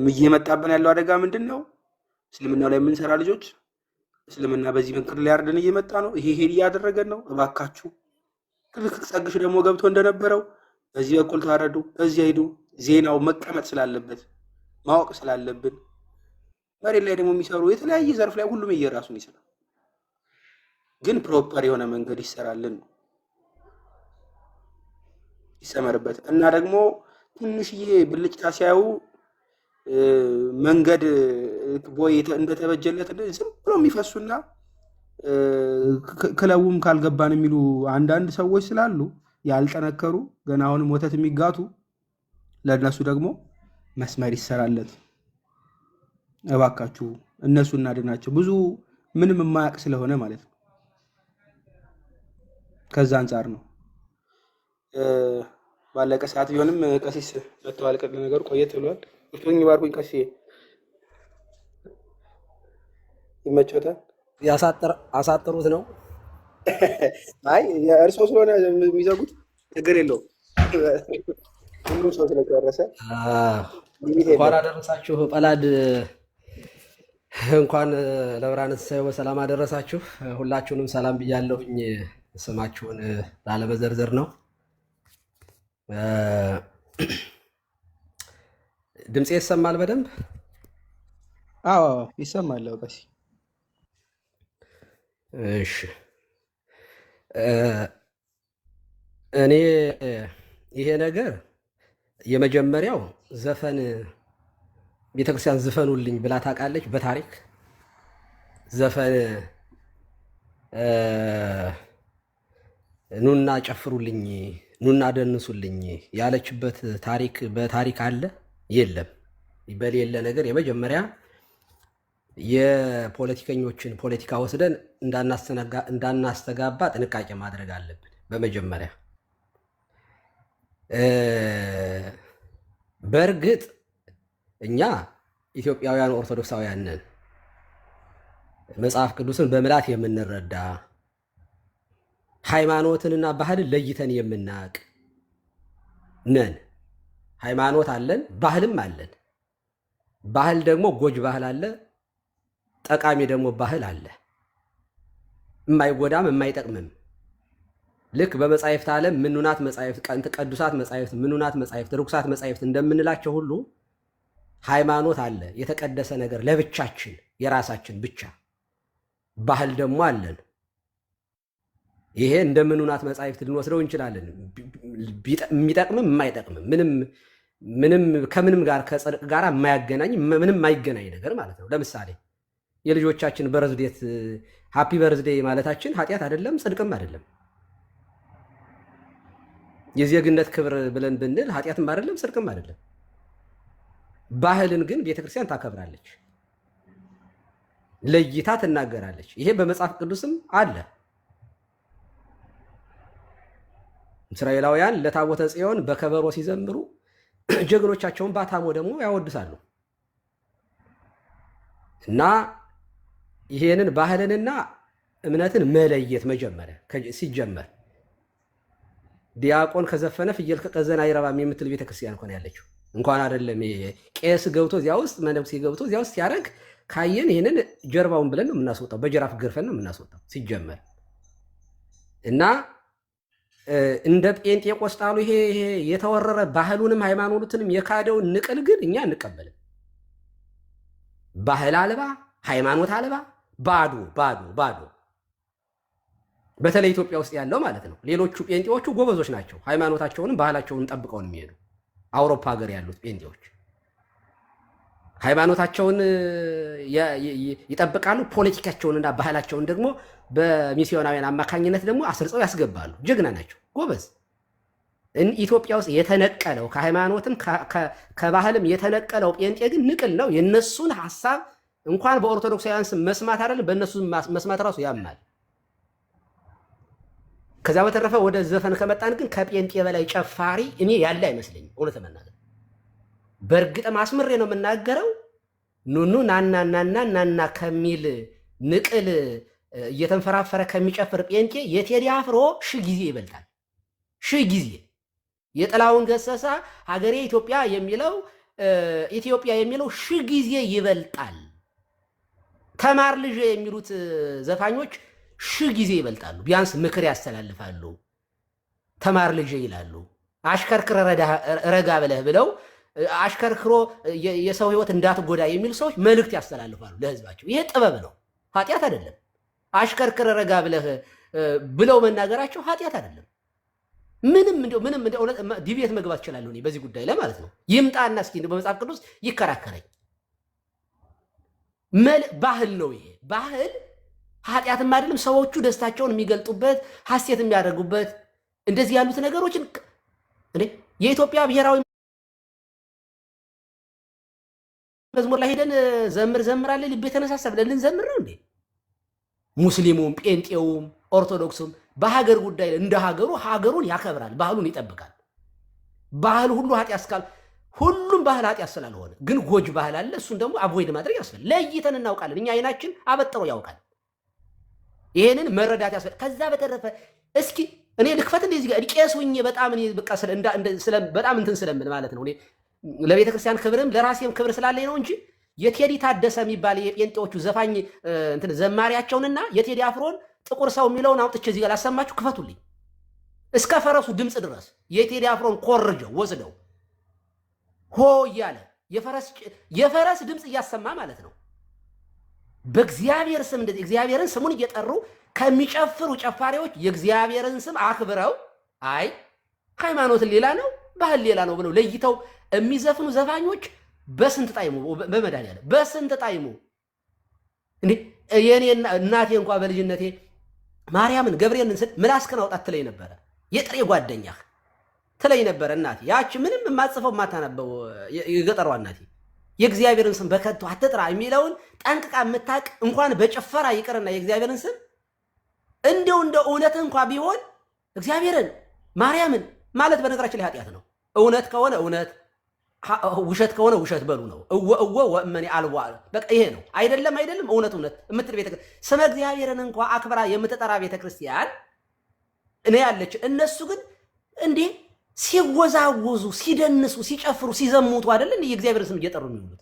እየመጣብን ያለው አደጋ ምንድን ነው? እስልምናው ላይ የምንሰራ ልጆች እስልምና በዚህ መንገድ ሊያርደን እየመጣ ነው። ይሄ እያደረገን ነው። እባካችሁ ልክ ጸግሽ ደግሞ ገብቶ እንደነበረው በዚህ በኩል ታረዱ፣ በዚህ ሄዱ። ዜናው መቀመጥ ስላለበት ማወቅ ስላለብን መሬት ላይ ደግሞ የሚሰሩ የተለያየ ዘርፍ ላይ ሁሉም እየራሱን ይሰራል። ግን ፕሮፐር የሆነ መንገድ ይሰራልን ነው ይሰመርበት። እና ደግሞ ትንሽዬ ብልጭታ ሲያዩ መንገድ ቦይ እንደተበጀለት ዝም ብሎ የሚፈሱና ክለቡም ካልገባን የሚሉ አንዳንድ ሰዎች ስላሉ ያልጠነከሩ ገና አሁንም ወተት የሚጋቱ ለእነሱ ደግሞ መስመር ይሰራለት እባካችሁ። እነሱ እናድናቸው። ብዙ ምንም የማያውቅ ስለሆነ ማለት ነው። ከዛ አንጻር ነው። ባለቀ ሰዓት ቢሆንም ቀሲስ መተዋል። ቀድ ነገር ቆየት ብሏል። እርቶኝ ባርኩኝ። ቀሲስ ይመቾታል። አሳጥሩት ነው። አይ እርሶ ስለሆነ የሚዘጉት ችግር የለውም። ሁሉም ሰው ስለጨረሰ እንኳን አደረሳችሁ። ጳላድ እንኳን ለብርሃነ ትንሣኤው በሰላም አደረሳችሁ። ሁላችሁንም ሰላም ብያለሁኝ። ስማችሁን ላለመዘርዘር ነው። ድምፄ ይሰማል በደንብ? አዎ ይሰማል። ቀሲስ እሺ። እኔ ይሄ ነገር የመጀመሪያው ዘፈን ቤተክርስቲያን ዝፈኑልኝ ብላ ታውቃለች? በታሪክ ዘፈን ኑና ጨፍሩልኝ፣ ኑና ደንሱልኝ ያለችበት ታሪክ በታሪክ አለ? የለም። በሌለ ነገር የመጀመሪያ የፖለቲከኞችን ፖለቲካ ወስደን እንዳናስተጋባ ጥንቃቄ ማድረግ አለብን። በመጀመሪያ በእርግጥ እኛ ኢትዮጵያውያን ኦርቶዶክሳውያን ነን። መጽሐፍ ቅዱስን በምላት የምንረዳ ሃይማኖትንና ባህልን ለይተን የምናውቅ ነን። ሃይማኖት አለን፣ ባህልም አለን። ባህል ደግሞ ጎጅ ባህል አለ፣ ጠቃሚ ደግሞ ባህል አለ። የማይጎዳም የማይጠቅምም። ልክ በመጻሕፍት ዓለም ምኑናት መጻሕፍት፣ ቅዱሳት መጻሕፍት፣ ምኑናት መጻሕፍት፣ ርኩሳት መጻሕፍት እንደምንላቸው ሁሉ ሃይማኖት አለ፣ የተቀደሰ ነገር ለብቻችን የራሳችን ብቻ። ባህል ደግሞ አለን። ይሄ እንደ ምኑናት መጻሕፍት ልንወስደው እንችላለን። የሚጠቅምም የማይጠቅምም ምንም ከምንም ጋር ከጽድቅ ጋር የማያገናኝ ምንም የማይገናኝ ነገር ማለት ነው። ለምሳሌ የልጆቻችን በርዝዴት ሃፒ በርዝዴ ማለታችን ኃጢአት አይደለም፣ ጽድቅም አይደለም። የዜግነት ክብር ብለን ብንል ኃጢአትም አይደለም፣ ጽድቅም አይደለም። ባህልን ግን ቤተክርስቲያን ታከብራለች፣ ለይታ ትናገራለች። ይሄ በመጽሐፍ ቅዱስም አለ። እስራኤላውያን ለታቦተ ጽዮን በከበሮ ሲዘምሩ ጀግኖቻቸውን ባታሞ ደግሞ ያወድሳሉ። እና ይሄንን ባህልንና እምነትን መለየት መጀመሪያ ሲጀመር ዲያቆን ከዘፈነ ፍየል ከቀዘን አይረባም የምትል ቤተክርስቲያን እንኳን ያለችው እንኳን አይደለም ቄስ ገብቶ እዚያ ውስጥ መነኩሴ ገብቶ እዚያ ውስጥ ሲያደርግ ካየን ይህንን ጀርባውን ብለን ነው የምናስወጣው፣ በጅራፍ ገርፈን ነው የምናስወጣው ሲጀመር። እና እንደ ጴንጤቆስጣሉ ይሄ የተወረረ ባህሉንም ሃይማኖትንም የካደውን ንቅል ግን እኛ እንቀበልም። ባህል አልባ ሃይማኖት አልባ ባዶ ባዶ ባዶ። በተለይ ኢትዮጵያ ውስጥ ያለው ማለት ነው። ሌሎቹ ጴንጤዎቹ ጎበዞች ናቸው፣ ሃይማኖታቸውንም ባህላቸውን ጠብቀው ነው የሚሄዱ። አውሮፓ ሀገር ያሉት ጴንጤዎች ሃይማኖታቸውን ይጠብቃሉ፣ ፖለቲካቸውንና ባህላቸውን ደግሞ በሚስዮናውያን አማካኝነት ደግሞ አስርጸው ያስገባሉ። ጀግና ናቸው፣ ጎበዝ። ኢትዮጵያ ውስጥ የተነቀለው ከሃይማኖትም ከባህልም የተነቀለው ጴንጤ ግን ንቅል ነው። የነሱን ሐሳብ እንኳን በኦርቶዶክሳውያን ስም መስማት አይደለም በእነሱ መስማት ራሱ ያማል። ከዛ በተረፈ ወደ ዘፈን ከመጣን ግን ከጴንጤ በላይ ጨፋሪ እኔ ያለ አይመስለኝም። እውነት መናገር በእርግጥም አስምሬ ነው የምናገረው። ኑኑ ናና ናና ናና ከሚል ንቅል እየተንፈራፈረ ከሚጨፍር ጴንጤ የቴዲ አፍሮ 1000 ጊዜ ይበልጣል። 1000 ጊዜ። የጥላሁን ገሰሳ ሀገሬ ኢትዮጵያ የሚለው ኢትዮጵያ የሚለው 1000 ጊዜ ይበልጣል። ተማር ልጅ የሚሉት ዘፋኞች 1000 ጊዜ ይበልጣሉ። ቢያንስ ምክር ያስተላልፋሉ። ተማር ልጅ ይላሉ። አሽከርክረ ረጋ ብለህ ብለው አሽከርክሮ የሰው ህይወት እንዳትጎዳ የሚሉ ሰዎች መልእክት ያስተላልፋሉ ለህዝባቸው። ይሄ ጥበብ ነው፣ ኃጢአት አይደለም። አሽከርክረ ረጋ ብለህ ብለው መናገራቸው ኃጢአት አይደለም። ምንም ዲቤት መግባት እችላለሁ እኔ በዚህ ጉዳይ ላይ ማለት ነው። ይምጣና እስኪ በመጽሐፍ ቅዱስ ይከራከረኝ። ባህል ነው ይሄ። ባህል ኃጢአትም አይደለም። ሰዎቹ ደስታቸውን የሚገልጡበት ሐሴት የሚያደርጉበት እንደዚህ ያሉት ነገሮችን የኢትዮጵያ ብሔራዊ መዝሙር ላይ ሄደን ዘምር ልብ የተነሳሳ ብለን ልንዘምር ነው እንዴ? ሙስሊሙም ጴንጤውም ኦርቶዶክሱም በሀገር ጉዳይ እንደ ሀገሩን ያከብራል፣ ባህሉን ይጠብቃል። ባህል ሁሉ ኃጢአት ሁሉም ባህል ኃጢአት ስላልሆነ ግን ጎጅ ባህል አለ። እሱን ደግሞ አቮይድ ማድረግ ያስፈልጋል። ለይተን እናውቃለን። እኛ አይናችን አበጥሮ ያውቃል። ይሄንን መረዳት ያስፈልጋል። ከዛ በተረፈ እስኪ እኔ ልክፈት እንደዚህ ጋር ቄስ ሁኜ በጣም እኔ በቃ በጣም እንትን ስለምን ማለት ነው። እኔ ለቤተ ክርስቲያን ክብርም ለራሴም ክብር ስላለኝ ነው እንጂ የቴዲ ታደሰ የሚባል የጴንጤዎቹ ዘፋኝ እንትን ዘማሪያቸውንና የቴዲ አፍሮን ጥቁር ሰው የሚለውን አውጥቼ እዚህ ጋር ላሰማችሁ፣ ክፈቱልኝ። እስከ ፈረሱ ድምፅ ድረስ የቴዲ አፍሮን ኮርጀው ወስደው ሆ እያለ የፈረስ ድምፅ እያሰማ ማለት ነው። በእግዚአብሔር ስም እንደዚህ እግዚአብሔርን ስሙን እየጠሩ ከሚጨፍሩ ጨፋሪዎች የእግዚአብሔርን ስም አክብረው አይ ሃይማኖትን ሌላ ነው ባህል ሌላ ነው ብለው ለይተው የሚዘፍኑ ዘፋኞች በስንት ጣይሙ በመድኃኒዓለም በስንት ጣይሙ እንዴ! የኔ እናቴ እንኳን በልጅነቴ ማርያምን ገብርኤልን ምላስከን አውጣት ትለኝ ነበረ። የጥሬ ጓደኛህ ትለኝ ነበረ እናቴ። ያቺ ምንም የማጽፈው የማታነበው የገጠሯ እናቴ የእግዚአብሔርን ስም በከንቱ አትጥራ የሚለውን ጠንቅቃ የምታቅ እንኳን በጭፈራ ይቅርና የእግዚአብሔርን ስም እንደው እውነት እንኳን ቢሆን እግዚአብሔርን ማርያምን ማለት በነገራችን ላይ ኃጢአት ነው። እውነት ከሆነ እውነት፣ ውሸት ከሆነ ውሸት በሉ ነው። እወ ወእመኔ አልዋ በቃ ይሄ ነው። አይደለም እውነት የምትል ቤተክርስቲያን ስመ እግዚአብሔርን እንኳን አክብራ የምትጠራ ቤተክርስቲያን እኔ ያለች። እነሱ ግን እንዴ ሲወዛወዙ፣ ሲደንሱ፣ ሲጨፍሩ፣ ሲዘሙቱ አይደለም የእግዚአብሔርን ስም እየጠሩ የሚውሉት።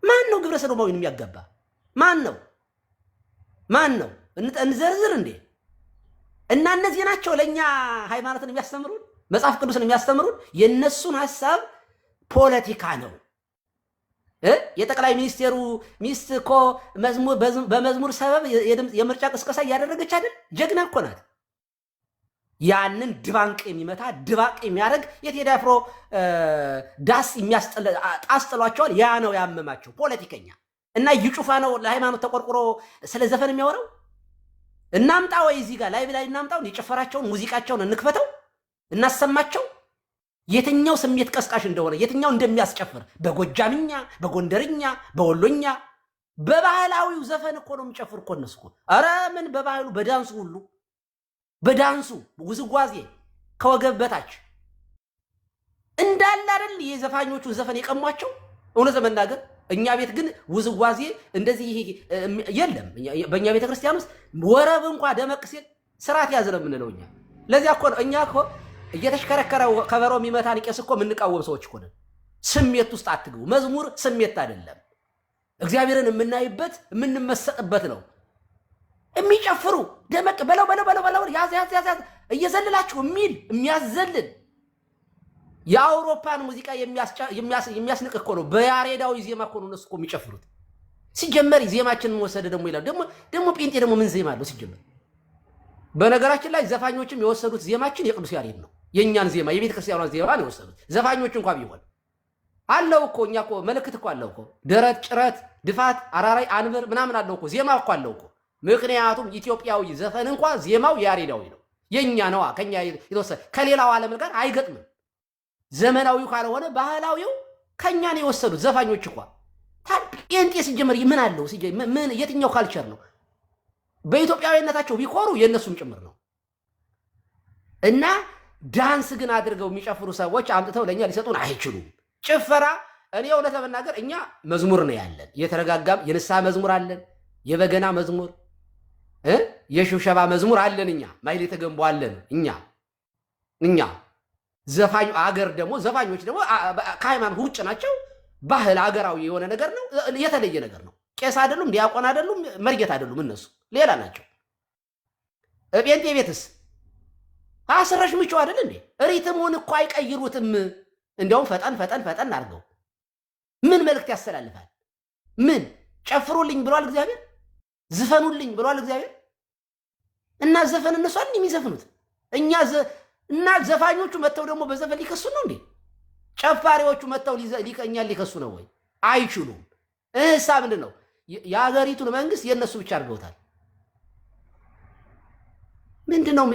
ማን ነው ግብረ ሰዶማዊን የሚያጋባ? ማን ነው? እንዘርዝር እንዴ? እና እነዚህ ናቸው ለእኛ ሃይማኖትን የሚያስተምሩን መጽሐፍ ቅዱስን የሚያስተምሩን። የእነሱን ሀሳብ ፖለቲካ ነው። የጠቅላይ ሚኒስቴሩ ሚስት እኮ በመዝሙር ሰበብ የምርጫ ቅስቀሳ እያደረገች አይደል? ጀግና እኮ ናት። ያንን ድባንቅ የሚመታ ድባቅ የሚያደርግ የቴዲ አፍሮ ዳስ ጣስጥሏቸዋል። ያ ነው ያመማቸው ፖለቲከኛ። እና ይጩፋ ነው ለሃይማኖት ተቆርቁሮ ስለ ዘፈን የሚያወራው። እናምጣ ወይ እዚህ ጋር ላይ እናምጣው። የጨፈራቸውን ሙዚቃቸውን እንክፈተው፣ እናሰማቸው። የትኛው ስሜት ቀስቃሽ እንደሆነ የትኛው እንደሚያስጨፍር በጎጃምኛ፣ በጎንደርኛ፣ በወሎኛ በባህላዊው ዘፈን እኮ ነው የሚጨፍር እኮ እነሱ እኮ። ኧረ ምን በባህሉ በዳንሱ ሁሉ በዳንሱ ውዝዋዜ ከወገብ በታች እንዳለ አይደል የዘፋኞቹን ዘፈን የቀሟቸው። እውነት ለመናገር እኛ ቤት ግን ውዝዋዜ እንደዚህ የለም። በእኛ ቤተ ክርስቲያን ውስጥ ወረብ እንኳ ደመቅ ሲል ስርዓት ያዝ ነው የምንለው እኛ። ለዚያ እኮ እኛ እኮ እየተሽከረከረ ከበሮ የሚመታን ቄስ እኮ የምንቃወም ሰዎች እኮ ነን። ስሜት ውስጥ አትግቡ። መዝሙር ስሜት አይደለም፣ እግዚአብሔርን የምናይበት የምንመሰጥበት ነው። የሚጨፍሩ ደመቅ በለው ያዝ እየዘልላችሁ የሚል የሚያዘልን የአውሮፓን ሙዚቃ የሚያስንቅ እኮ ነው። በያሬዳዊ ዜማ እኮ ነው እነሱ እኮ የሚጨፍሩት። ሲጀመር ዜማችንን ወሰደ ደግሞ ይላሉ። ደግሞ ጴንጤ ደግሞ ምን ዜማ አለው ሲጀመር? በነገራችን ላይ ዘፋኞችም የወሰዱት ዜማችን የቅዱስ ያሬድ ነው። የእኛን ዜማ የቤተ ክርስቲያኗን ዜማ ነው የወሰዱት። ዘፋኞች እንኳ ቢሆን አለው እኮ እኛ እኮ መልእክት እኮ አለው እኮ ደረት፣ ጭረት፣ ድፋት፣ አራራይ፣ አንበር ምናምን አለው እኮ ዜማ እኮ አለው እኮ። ምክንያቱም ኢትዮጵያዊ ዘፈን እንኳ ዜማው ያሬዳዊ ነው። የኛ ነዋ። ከኛ የተወሰደ ከሌላው ዓለም ጋር አይገጥምም። ዘመናዊው ካልሆነ ባህላዊው ከኛ ነው የወሰዱት ዘፋኞች እንኳ። ጴንጤ ሲጀመር ምን አለው? ምን የትኛው ካልቸር ነው? በኢትዮጵያዊነታቸው ቢኮሩ የእነሱም ጭምር ነው። እና ዳንስ ግን አድርገው የሚጨፍሩ ሰዎች አምጥተው ለእኛ ሊሰጡን አይችሉም። ጭፈራ እኔ እውነት ለመናገር እኛ መዝሙር ነው ያለን። የተረጋጋም የንስሐ መዝሙር አለን፣ የበገና መዝሙር፣ የሽብሸባ መዝሙር አለን። እኛ ማይሌተ ገንቦ አለን። እኛ ዘፋኙ አገር ደግሞ ዘፋኞች ደግሞ ከሃይማኖት ውጭ ናቸው። ባህል አገራዊ የሆነ ነገር ነው፣ የተለየ ነገር ነው። ቄስ አይደሉም፣ ዲያቆን አይደሉም፣ መርጌት አይደሉም። እነሱ ሌላ ናቸው። ጴንጤ ቤትስ አስረሽ ምቸው አይደል እንዴ? ሪትሙን እኮ አይቀይሩትም። እንዲያውም ፈጠን ፈጠን ፈጠን አድርገው ምን መልእክት ያስተላልፋል? ምን ጨፍሩልኝ ብሏል እግዚአብሔር? ዝፈኑልኝ ብሏል እግዚአብሔር? እና ዘፈን እነሱ አንድ የሚዘፍኑት እኛ እና ዘፋኞቹ መተው ደግሞ በዘፈን ሊከሱ ነው እንዴ? ጨፋሪዎቹ መተው እኛን ሊከሱ ነው ወይ? አይችሉም። እህሳ ምንድን ነው? የሀገሪቱን መንግስት የእነሱ ብቻ አድርገውታል። ምንድን ነው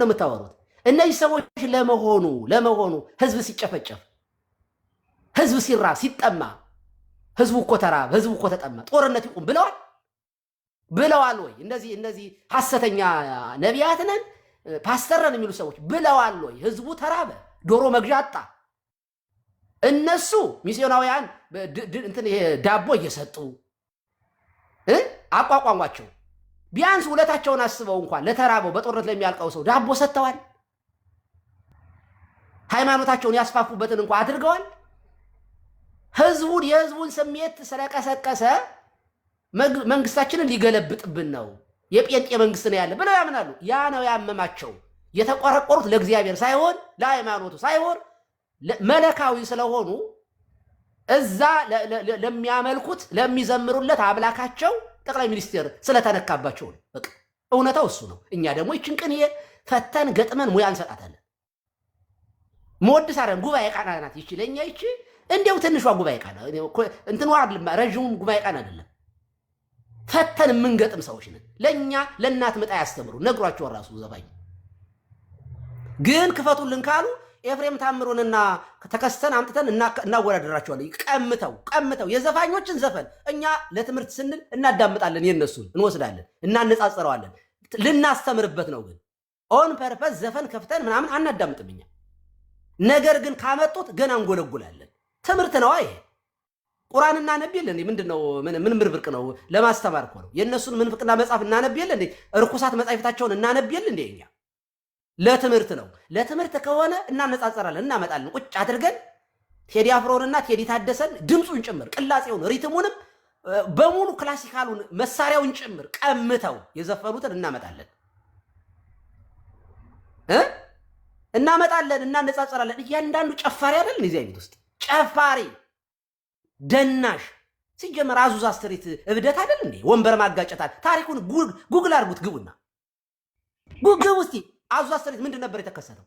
የምታወሩት? እነዚህ ሰዎች ለመሆኑ ህዝብ ሲጨፈጨፍ፣ ህዝብ ሲራብ ሲጠማ፣ ህዝቡ እኮ ተራብ፣ ህዝቡ እኮ ተጠማ፣ ጦርነት ይቁም ብለዋል ወይ? እነዚህ ሐሰተኛ ነቢያት ነን ፓስተር ነን የሚሉ ሰዎች ብለዋል ወይ? ህዝቡ ተራበ፣ ዶሮ መግዣ አጣ። እነሱ ሚስዮናውያን ዳቦ እየሰጡ አቋቋሟቸው። ቢያንስ ውለታቸውን አስበው እንኳን ለተራበው በጦርነት ለሚያልቀው ሰው ዳቦ ሰጥተዋል። ሃይማኖታቸውን ያስፋፉበትን እንኳን አድርገዋል። የህዝቡን ስሜት ስለቀሰቀሰ መንግስታችንን ሊገለብጥብን ነው፣ የጴንጤ መንግስት ነው ያለ ብለው ያምናሉ። ያ ነው ያመማቸው። የተቆረቆሩት ለእግዚአብሔር ሳይሆን ለሃይማኖቱ ሳይሆን መለካዊ ስለሆኑ እዛ ለሚያመልኩት ለሚዘምሩለት አምላካቸው ጠቅላይ ሚኒስቴር ስለተነካባቸው ነው። በቃ እውነታው እሱ ነው። እኛ ደግሞ ይችን ቅኔ ፈተን ገጥመን ሙያ እንሰጣታለን። መወድስ አረን ጉባኤ ቃና ናት ይቺ ለኛ ይቺ እንዲያው ትንሿ ጉባኤ ቃና እንትኑ አይደለም፣ ረዥሙም ጉባኤ ቃና አይደለም። ፈተን የምንገጥም ሰዎች ነን። ለኛ ለእናት ምጣ ያስተምሩ ነግሯቸው ራሱ ዘፋኝ ግን ክፈቱልን ካሉ ኤፍሬም ታምሩንና ተከስተን አምጥተን እናወዳደራቸዋለን። ቀምተው የዘፋኞችን ዘፈን እኛ ለትምህርት ስንል እናዳምጣለን፣ የነሱን እንወስዳለን፣ እናነጻጽረዋለን። ልናስተምርበት ነው። ግን ኦን ፐርፐስ ዘፈን ከፍተን ምናምን አናዳምጥም እኛ። ነገር ግን ካመጡት ገና እንጎለጉላለን። ትምህርት ነው ይሄ። ቁርአን እናነብ የለ እንዴ? ምንድነው? ምን ምርብርቅ ነው? ለማስተማር እኮ ነው። የነሱን ምንፍቅና መጽሐፍ እናነብ የለ እንዴ? ርኩሳት መጻሕፍታቸውን እናነብ የለ እንዴ? እኛ ለትምህርት ነው። ለትምህርት ከሆነ እናነጻጸራለን፣ እናመጣለን። ቁጭ አድርገን ቴዲ አፍሮንና ቴዲ ታደሰን ድምፁን ጭምር ቅላጼውን፣ ሪትሙንም በሙሉ ክላሲካሉን መሳሪያውን ጭምር ቀምተው የዘፈኑትን እናመጣለን እናነጻጸራለን። እያንዳንዱ ጨፋሪ አይደል? እዚህ አይነት ውስጥ ጨፋሪ ደናሽ ሲጀመር አዙዛ ስትሪት እብደት አይደል እንዴ? ወንበር ማጋጨታል። ታሪኩን ጉግል አድርጉት፣ ግቡና ጉግል ውስጥ አዙዛ ስትሪት ምንድን ነበር የተከሰተው?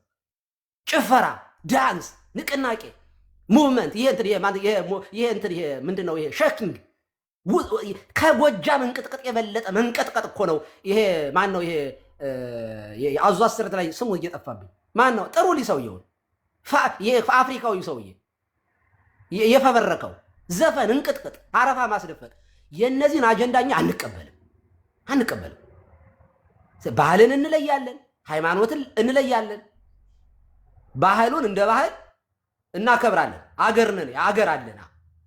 ጭፈራ፣ ዳንስ፣ ንቅናቄ፣ ሙቭመንት። ይሄ ምንድን ነው? ይሄ ሸኪንግ ከጎጃም እንቅጥቀጥ የበለጠ መንቀጥቀጥ እኮ ነው። ይሄ ማን ነው? ይሄ አዙዛ ስትሪት ላይ ስሙ እየጠፋብኝ ማን ነው? ጥሩ ሰውየውን አፍሪካዊ ሰውዬ የፈበረከው ዘፈን፣ እንቅጥቅጥ፣ አረፋ ማስደፈቅ። የእነዚህን አጀንዳኛ አንቀበልም። ባህልን እንለያለን፣ ሃይማኖትን እንለያለን። ባህሉን እንደ ባህል እናከብራለን። አገር አለና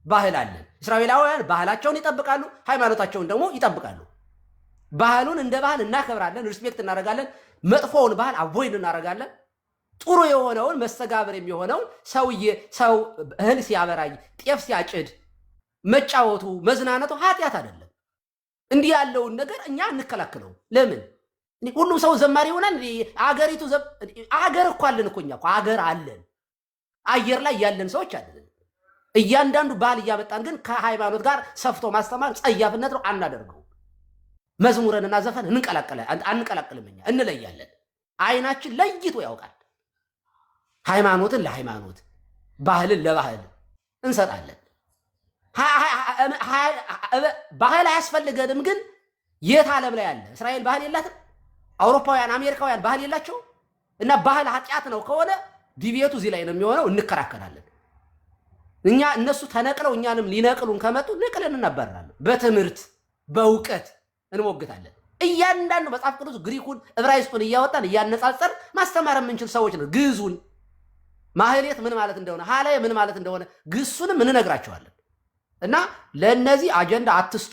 ባህል አለን። እስራኤላውያን ባህላቸውን ይጠብቃሉ፣ ሃይማኖታቸውን ደግሞ ይጠብቃሉ። ባህሉን እንደ ባህል እናከብራለን፣ ሪስፔክት እናደርጋለን። መጥፎውን ባህል አቮይድ እናደርጋለን። ጥሩ የሆነውን መስተጋብር የሚሆነውን ሰው እህል ሲያበራይ ጤፍ ሲያጭድ መጫወቱ መዝናነቱ ኃጢአት አይደለም። እንዲህ ያለውን ነገር እኛ እንከላከለው። ለምን ሁሉም ሰው ዘማሪ ይሆናል? አገሪቱ አገር እኮ አለን እኮ እኛ እኮ አገር አለን። አየር ላይ ያለን ሰዎች አይደለን። እያንዳንዱ ባህል እያመጣን ግን ከሃይማኖት ጋር ሰፍቶ ማስተማር ጸያፍነት ነው። አናደርገው። መዝሙረንና ዘፈን አንቀላቅልም። እኛ እንለያለን። አይናችን ለይቶ ያውቃል። ሃይማኖትን ለሃይማኖት ባህልን ለባህል እንሰጣለን። ባህል አያስፈልገንም። ግን የት ዓለም ላይ ያለ እስራኤል ባህል የላትም? አውሮፓውያን አሜሪካውያን ባህል የላቸው? እና ባህል ኃጢአት ነው ከሆነ ዲቤቱ እዚህ ላይ ነው የሚሆነው። እንከራከራለን። እነሱ ተነቅለው እኛንም ሊነቅሉን ከመጡ ንቅልን እናባረራለን። በትምህርት በእውቀት እንሞግታለን። እያንዳንዱ መጽሐፍ ቅዱስ ግሪኩን ዕብራይስጡን እያወጣን እያነጻጸር ማስተማር የምንችል ሰዎች ነው። ግዕዙን ማህሌት ምን ማለት እንደሆነ ሀላይ ምን ማለት እንደሆነ ግሱንም እንነግራቸዋለን። እና ለእነዚህ አጀንዳ አትስጡ።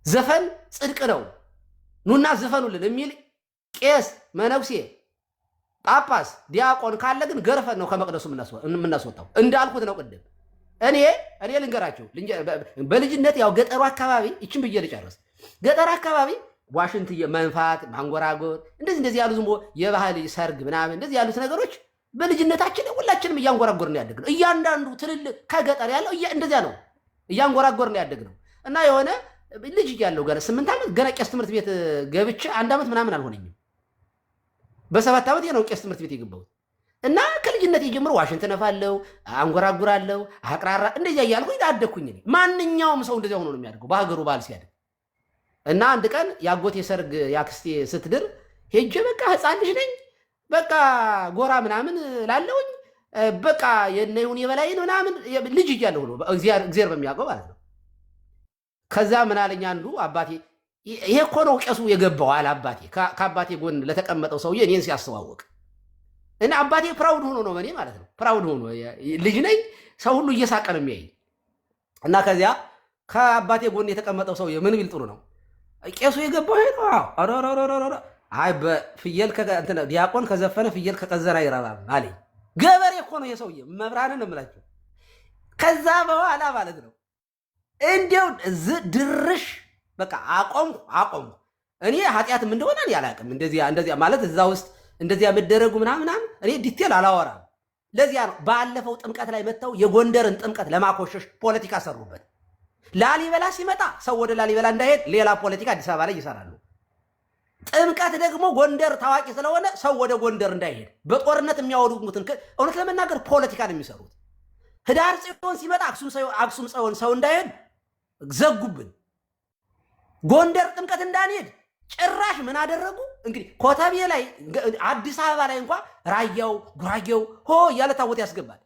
ዘፈን ጽድቅ ነው ኑና ዘፈኑልን የሚል ቄስ፣ መነኩሴ፣ ጳጳስ ዲያቆን ካለ ግን ገርፈን ነው ከመቅደሱ የምናስወጣው። እንዳልኩት ነው ቅድም። እኔ ልንገራቸው በልጅነት ያው ገጠሩ አካባቢ ይችን ብዬ ልጨርስ። ገጠር አካባቢ ዋሽንት መንፋት፣ ማንጎራጎር እንደዚህ ያሉ ዝም ብሎ የባህል ሰርግ ምናምን እንደዚህ ያሉት ነገሮች በልጅነታችን ሁላችንም እያንጎራጎርን ያደግነው። እያንዳንዱ ትልልቅ ከገጠር ያለው እንደዚያ ነው እያንጎራጎርን ያደግነው። እና የሆነ ልጅ እያለሁ ገና 8 ዓመት ገና ቄስ ትምህርት ቤት ገብቼ 1 ዓመት ምናምን አልሆነኝም። በ7 ዓመት ነው ቄስ ትምህርት ቤት የገባሁት። እና ከልጅነት ጀምሮ ዋሽንት ነፋለሁ፣ አንጎራጉራለሁ፣ አቅራራ እንደዚያ እያልኩኝ አደግኩኝ። ማንኛውም ሰው እንደዚያ ሆኖ ነው የሚያደርገው በሀገሩ ባህል ሲያድግ። እና አንድ ቀን የአጎቴ ሰርግ ያክስቴ ስትድር ሄጄ በቃ ህፃን ልጅ ነኝ በቃ ጎራ ምናምን ላለውኝ በቃ የነይሁን የበላይን ምናምን ልጅ እያለሁ ነው እግዚአብሔር በሚያውቀው ማለት ነው። ከዛ ምን አለኝ አንዱ አባቴ፣ ይሄ እኮ ነው ቄሱ የገባው አለ አባቴ። ከአባቴ ጎን ለተቀመጠው ሰውዬ እኔን ሲያስተዋውቅ እና አባቴ ፕራውድ ሆኖ ነው በእኔ ማለት ነው። ፕራውድ ሆኖ ልጅ ነኝ ሰው ሁሉ እየሳቀ ነው የሚያይ። እና ከዚያ ከአባቴ ጎን የተቀመጠው ሰውዬ ምን ቢል ጥሩ ነው ቄሱ የገባው ይሄ ነው። አይ በፍየል ዲያቆን ከዘፈነ ፍየል ከቀዘራ ይረባል አለኝ። ገበሬ እኮ ነው የሰውዬ መብራንን እምላቸው። ከዛ በኋላ ማለት ነው እንዲያው ድርሽ በቃ አቆምኩ። እኔ ኃጢአትም እንደሆነ እኔ አላውቅም። እንደዚያ ማለት እዛ ውስጥ እንደዚያ መደረጉ ምናምን እኔ ዲቴል አላወራም። ለዚያ ነው ባለፈው ጥምቀት ላይ መጥተው የጎንደርን ጥምቀት ለማኮሸሽ ፖለቲካ ሰሩበት። ላሊበላ ሲመጣ ሰው ወደ ላሊበላ እንዳይሄድ ሌላ ፖለቲካ አዲስ አበባ ላይ ይሰራሉ። ጥምቀት ደግሞ ጎንደር ታዋቂ ስለሆነ ሰው ወደ ጎንደር እንዳይሄድ በጦርነት የሚያወዱትን እውነት ለመናገር ፖለቲካ ነው የሚሰሩት። ህዳር ጽዮን ሲመጣ አክሱም ጽዮን ሰው እንዳይሄድ ዘጉብን። ጎንደር ጥምቀት እንዳንሄድ ጭራሽ ምን አደረጉ እንግዲህ ኮተቤ ላይ አዲስ አበባ ላይ እንኳን ራያው ጉራጌው ሆ እያለ ታቦት ያስገባል።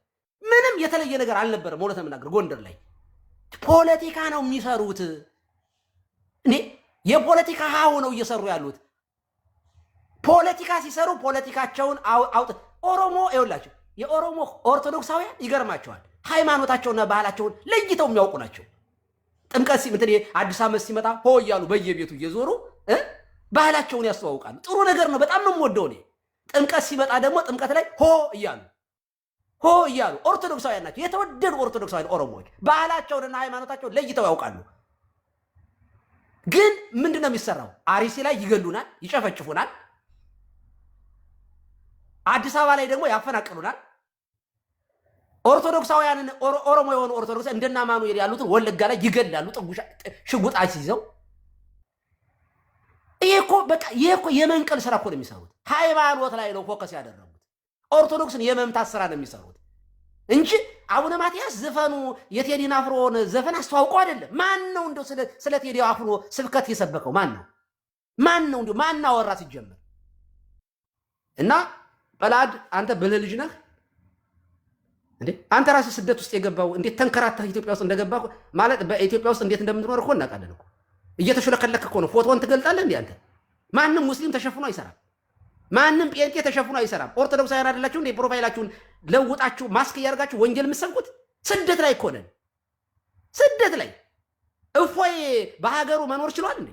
ምንም የተለየ ነገር አልነበረም። እውነት ለመናገር ጎንደር ላይ ፖለቲካ ነው የሚሰሩት። እኔ የፖለቲካ ሀው ነው እየሰሩ ያሉት። ፖለቲካ ሲሰሩ ፖለቲካቸውን ኦሮሞ ይኸውላችሁ፣ የኦሮሞ ኦርቶዶክሳውያን ይገርማቸዋል። ሃይማኖታቸውና ባህላቸውን ለይተው የሚያውቁ ናቸው። ጥምቀት አዲስ ዓመት ሲመጣ ሆ እያሉ በየቤቱ እየዞሩ ባህላቸውን ያስተዋውቃሉ። ጥሩ ነገር ነው። በጣም ነው የምወደው እኔ። ጥምቀት ሲመጣ ደግሞ ጥምቀት ላይ ሆ እያሉ ኦርቶዶክሳውያን ናቸው። የተወደዱ ኦርቶዶክሳውያን ኦሮሞዎች ባህላቸውንና ሃይማኖታቸውን ለይተው ያውቃሉ። ግን ምንድነው የሚሰራው? አርሲ ላይ ይገሉናል፣ ይጨፈጭፉናል። አዲስ አበባ ላይ ደግሞ ያፈናቅሉናል። ኦርቶዶክሳውያንን ኦሮሞ የሆኑ ኦርቶዶክስ እንደና ማኑኤል ያሉትን ወለጋ ላይ ይገላሉ፣ ሽጉጥ ይዘው። ይሄ እኮ የመንቀል ስራ እኮ ነው የሚሰሩት። ሃይማኖት ላይ ነው ፎከስ ያደረጉት። ኦርቶዶክስን የመምታት ስራ ነው የሚሰሩት እንጂ አቡነ ማትያስ ዘፈኑ የቴዲን አፍሮን ዘፈን አስተዋውቀው አይደለም። ማን ነው እንደው ስለ ቴዲ አፍሮ ስብከት የሰበከው? ማን ነው እንደው ማን አወራ ሲጀመር? እና በላድ አንተ ብልህ ልጅ ነህ እንዴ? አንተ ራስህ ስደት ውስጥ የገባው እንዴት ተንከራተህ ኢትዮጵያ ውስጥ እንደገባ ማለት በኢትዮጵያ ውስጥ እንዴት እንደምትኖር እኮ እናውቃለን እኮ። እየተሽለከለክ እኮ ነው። ፎቶን ትገልጣለህ እንዴ አንተ? ማንም ሙስሊም ተሸፍኖ አይሰራም። ማንም ጴንጤ ተሸፍኖ አይሰራም። ኦርቶዶክሳውያን አይደላችሁ እንዴ? ፕሮፋይላችሁን ለውጣችሁ ማስክ እያደርጋችሁ ወንጀል የምትሰብኩት? ስደት ላይ እኮ ነን። ስደት ላይ እፎይ በሀገሩ መኖር ችሏል እንዴ?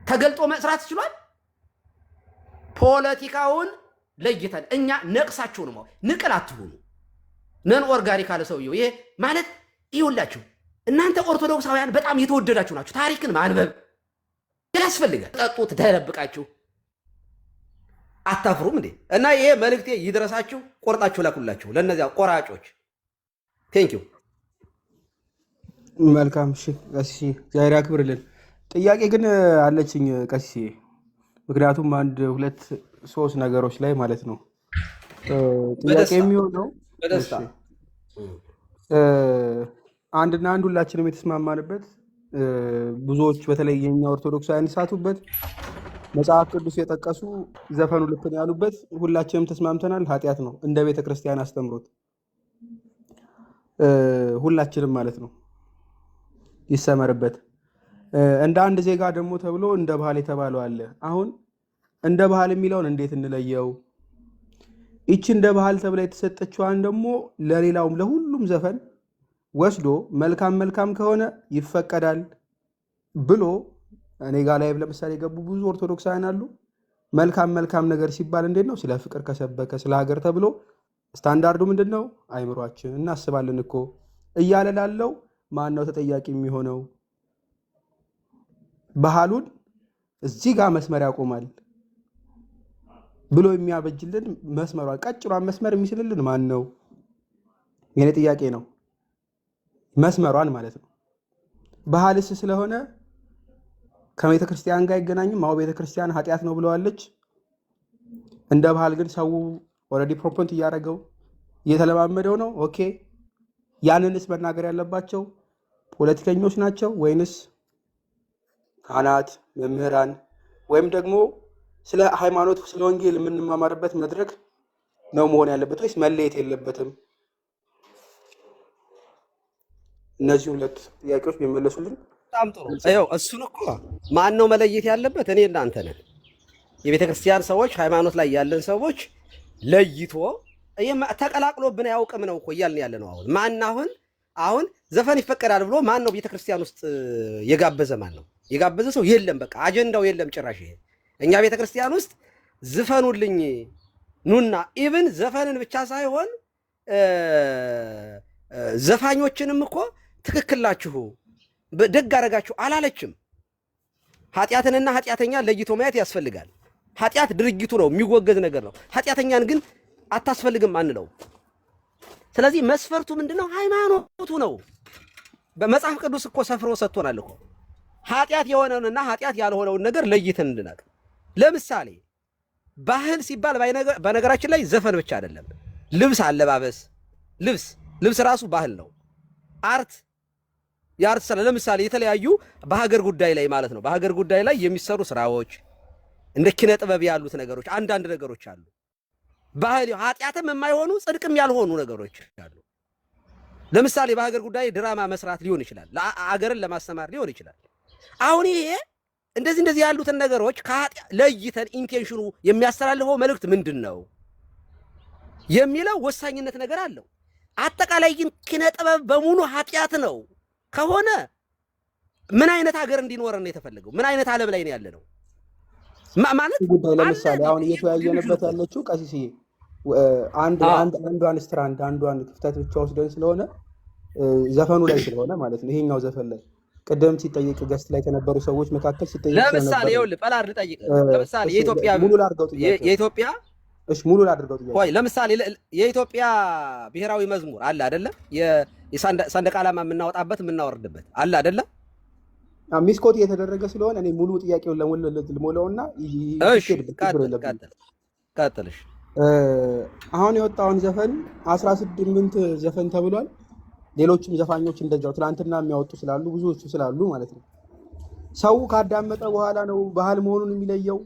ተገልጦ መስራት ችሏል? ፖለቲካውን ለይተን እኛ ነቅሳችሁ ነው። ንቅል አትሁኑ። ነን ኦርጋኒክ አለ ሰውየው። ይሄ ማለት ይኸውላችሁ እናንተ ኦርቶዶክሳውያን በጣም የተወደዳችሁ ናችሁ። ታሪክን ማንበብ ያስፈልጋል። ጠጡት ተደብቃችሁ አታፍሩም እንዴ? እና ይሄ መልእክቴ ይድረሳችሁ። ቆርጣችሁ ላኩላችሁ ለነዚያ ቆራጮች። ቴንኪው። መልካም። እሺ ቀሲስ እግዚአብሔር ያክብርልን። ጥያቄ ግን አለችኝ ቀሲስ፣ ምክንያቱም 1 2 3 ነገሮች ላይ ማለት ነው ጥያቄ የሚሆነው አንድና አንድ ሁላችንም የተስማማንበት ብዙዎች በተለይ የኛ ኦርቶዶክሳውያን ሳቱበት መጽሐፍ ቅዱስ የጠቀሱ ዘፈኑ ልክ ነው ያሉበት ሁላችንም ተስማምተናል። ኃጢአት ነው እንደ ቤተ ክርስቲያን አስተምሮት ሁላችንም ማለት ነው ይሰመርበት። እንደ አንድ ዜጋ ደግሞ ተብሎ እንደ ባህል የተባለው አለ። አሁን እንደ ባህል የሚለውን እንዴት እንለየው? ይቺ እንደ ባህል ተብላ የተሰጠችዋን ደግሞ ለሌላውም ለሁሉም ዘፈን ወስዶ መልካም ከሆነ ይፈቀዳል ብሎ እኔ ጋር ላይ ለምሳሌ የገቡ ብዙ ኦርቶዶክሳውያን አሉ። መልካም ነገር ሲባል እንዴት ነው? ስለ ፍቅር ከሰበከ ስለ ሀገር ተብሎ ስታንዳርዱ ምንድን ነው? አይምሯችን እናስባለን እኮ እያለ ላለው ማን ነው ተጠያቂ የሚሆነው? ባህሉን እዚህ ጋር መስመር ያቆማል ብሎ የሚያበጅልን መስመሯን ቀጭሯን መስመር የሚስልልን ማን ነው? የኔ ጥያቄ ነው። መስመሯን ማለት ነው። ባህልስ ስለሆነ ከቤተ ክርስቲያን ጋር አይገናኝም። አዎ ቤተ ክርስቲያን ኃጢአት ነው ብለዋለች። እንደ ባህል ግን ሰው ኦልሬዲ ፕሮፖንት እያደረገው እየተለማመደው ነው። ኦኬ ያንንስ መናገር ያለባቸው ፖለቲከኞች ናቸው ወይንስ ካህናት፣ መምህራን ወይም ደግሞ ስለ ሃይማኖት ስለ ወንጌል የምንማማርበት መድረክ ነው መሆን ያለበት ወይስ መለየት የለበትም? እነዚህ ሁለት ጥያቄዎች ቢመለሱልን በጣም ጥሩ። ይኸው እሱን እኮ ማን ነው መለየት ያለበት? እኔ እናንተ ነን። የቤተ ክርስቲያን ሰዎች፣ ሃይማኖት ላይ ያለን ሰዎች ለይቶ ተቀላቅሎብን አያውቅም ነው እኮ እያልን ያለ ነው። አሁን ዘፈን ይፈቀዳል ብሎ ማን ነው ቤተ ክርስቲያን ውስጥ የጋበዘ? ማን ነው የጋበዘ? ሰው የለም። በቃ አጀንዳው የለም ጭራሽ። ይሄ እኛ ቤተ ክርስቲያን ውስጥ ዝፈኑልኝ ኑና ኢቭን ዘፈንን ብቻ ሳይሆን ዘፋኞችንም እኮ ትክክላችሁ ደግ አረጋችሁ አላለችም። ኃጢአትንና ኃጢአተኛ ለይቶ ማየት ያስፈልጋል። ኃጢአት ድርጊቱ ነው፣ የሚወገዝ ነገር ነው። ኃጢአተኛን ግን አታስፈልግም አንለው። ስለዚህ መስፈርቱ ምንድነው? ሃይማኖቱ ነው። በመጽሐፍ ቅዱስ እኮ ሰፍሮ ሰጥቶናል እኮ ኃጢአት የሆነውንና ኃጢአት ያልሆነውን ነገር ለይተን እንድናቅ። ለምሳሌ ባህል ሲባል በነገራችን ላይ ዘፈን ብቻ አይደለም። ልብስ፣ አለባበስ፣ ልብስ ራሱ ባህል ነው። የአርት ስራ ለምሳሌ የተለያዩ በሀገር ጉዳይ ላይ ማለት ነው። በሀገር ጉዳይ ላይ የሚሰሩ ስራዎች እንደ ኪነ ጥበብ ያሉት ነገሮች አንዳንድ ነገሮች አሉ። ባህል ኃጢአትም የማይሆኑ ጽድቅም ያልሆኑ ነገሮች አሉ። ለምሳሌ በሀገር ጉዳይ ድራማ መስራት ሊሆን ይችላል። አገርን ለማስተማር ሊሆን ይችላል። አሁን ይሄ እንደዚህ ያሉትን ነገሮች ለይተን ኢንቴንሽኑ የሚያስተላልፈው መልእክት ምንድን ነው የሚለው ወሳኝነት ነገር አለው። አጠቃላይ ግን ኪነ ጥበብ በሙሉ ኃጢአት ነው ከሆነ ምን አይነት ሀገር እንዲኖረን ነው የተፈለገው? ምን አይነት ዓለም ላይ ነው ያለ ነው ማለት ጉዳይ። ለምሳሌ አሁን እየተወያየንበት ያለችው ቀሲስዬ አንዷን ስትራንድ አንዷን ክፍተት ብቻ ወስደን ስለሆነ ዘፈኑ ላይ ስለሆነ ማለት ነው። ይሄኛው ዘፈን ላይ ቅድም ሲጠይቅ ገስት ላይ ከነበሩ ሰዎች መካከል ሲጠይቅ ለምሳሌ ይኸውልህ ጳላር ልጠይቅ። ለምሳሌ ሙሉ ላድርገው ጥያቄ ወይ ለምሳሌ የኢትዮጵያ ብሔራዊ መዝሙር አለ አይደለ? የሰንደቅ ዓላማ የምናወጣበት የምናወርድበት አለ አይደለ? ሚስኮት እየተደረገ ስለሆነ እኔ ሙሉ ጥያቄውን ልሞላውና ቀጥልሽ። አሁን የወጣውን ዘፈን 18 ዘፈን ተብሏል። ሌሎችም ዘፋኞች እንደዛው ትናንትና የሚያወጡ ስላሉ ብዙዎቹ ስላሉ ማለት ነው። ሰው ካዳመጠ በኋላ ነው ባህል መሆኑን የሚለየው፣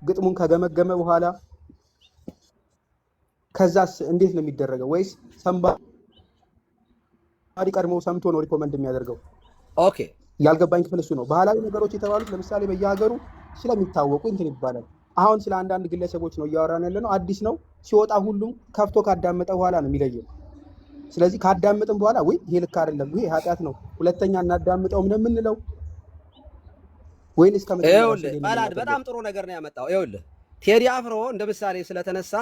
ግጥሙን ከገመገመ በኋላ። ከዛስ እንዴት ነው የሚደረገው? ወይስ ሰምባዲ ቀድሞ ሰምቶ ነው ሪኮመንድ የሚያደርገው? ኦኬ ያልገባኝ ክፍል እሱ ነው። ባህላዊ ነገሮች የተባሉት ለምሳሌ በየሀገሩ ስለሚታወቁ እንትን ይባላል። አሁን ስለ አንዳንድ ግለሰቦች ነው እያወራን ያለ ነው። አዲስ ነው ሲወጣ ሁሉም ከፍቶ ካዳመጠ በኋላ ነው የሚለየው። ስለዚህ ካዳመጥን በኋላ ወይ ይሄ ልክ አይደለም፣ ይሄ ኃጢአት ነው፣ ሁለተኛ እናዳምጠውም ነው የምንለው ወይንስ ይኸውልህ ባላድ በጣም ጥሩ ነገር ነው ያመጣው። ይኸውልህ ቴዲ አፍሮ እንደ ምሳሌ ስለተነሳ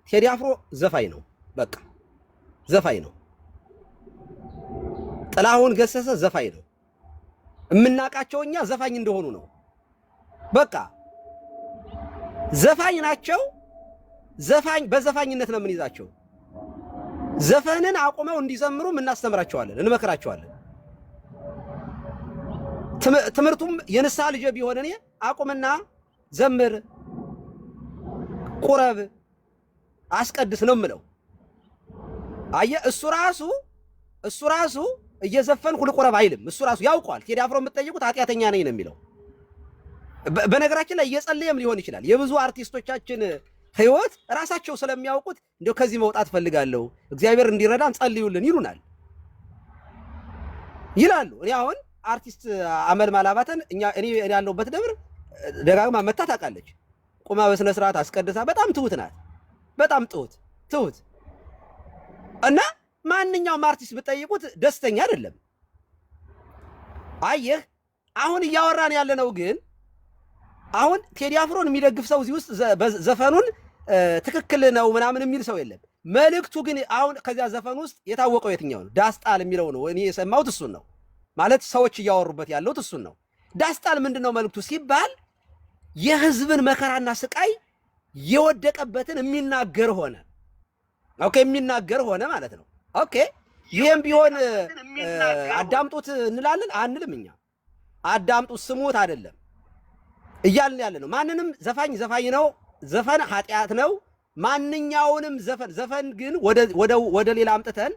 ቴዲ አፍሮ ዘፋኝ ነው፣ በቃ ዘፋኝ ነው። ጥላሁን ገሰሰ ዘፋኝ ነው። የምናውቃቸው እኛ ዘፋኝ እንደሆኑ ነው። በቃ ዘፋኝ ናቸው። በዘፋኝነት ነው የምንይዛቸው። ዘፈንን አቁመው እንዲዘምሩ እናስተምራቸዋለን፣ እንመክራቸዋለን። ትምህርቱም የንስሐ ልጅ ቢሆን እኔ አቁምና ዘምር፣ ቁረብ፣ አስቀድስ ነው የምለው። አየህ እሱ ራሱ እየዘፈንኩ ልቁረብ አይልም። እሱ ራሱ ያውቀዋል። ቴዲ አፍሮ የምትጠይቁት ኃጢአተኛ ነኝ ነው የሚለው። በነገራችን ላይ እየጸለየም ሊሆን ይችላል። የብዙ አርቲስቶቻችን ህይወት ራሳቸው ስለሚያውቁት እንደው ከዚህ መውጣት ፈልጋለሁ እግዚአብሔር እንዲረዳን ጸልዩልን ይሉናል ይላሉ። እኔ አሁን አርቲስት አመልማል አባተን እኔ ያለሁበት ደብር ደጋግማ መታ ታውቃለች። ቁማ በስነ ስርዓት አስቀድሳ በጣም ትሁት ናት። በጣም ትሁት እና ማንኛውም አርቲስት ብትጠይቁት ደስተኛ አይደለም። አየህ አሁን እያወራን ያለነው ግን አሁን ቴዲ አፍሮን የሚደግፍ ሰው እዚህ ውስጥ ዘፈኑን ትክክል ነው ምናምን የሚል ሰው የለም። መልእክቱ ግን አሁን ከዚያ ዘፈን ውስጥ የታወቀው የትኛው ነው? ዳስጣል የሚለው ነው። እኔ የሰማሁት እሱን ነው። ማለት ሰዎች እያወሩበት ያለውት እሱን ነው። ዳስጣል ምንድነው መልእክቱ ሲባል የህዝብን መከራና ስቃይ የወደቀበትን የሚናገር ሆነ። ኦኬ፣ የሚናገር ሆነ ማለት ነው። ኦኬ፣ ይሄም ቢሆን አዳምጡት እንላለን አንልም። እኛ አዳምጡት ስሙት አይደለም እያልን ያለ ነው። ማንንም ዘፋኝ ነው፣ ዘፈን ኃጢአት ነው። ማንኛውንም ዘፈን ግን ወደ ሌላ አምጥተን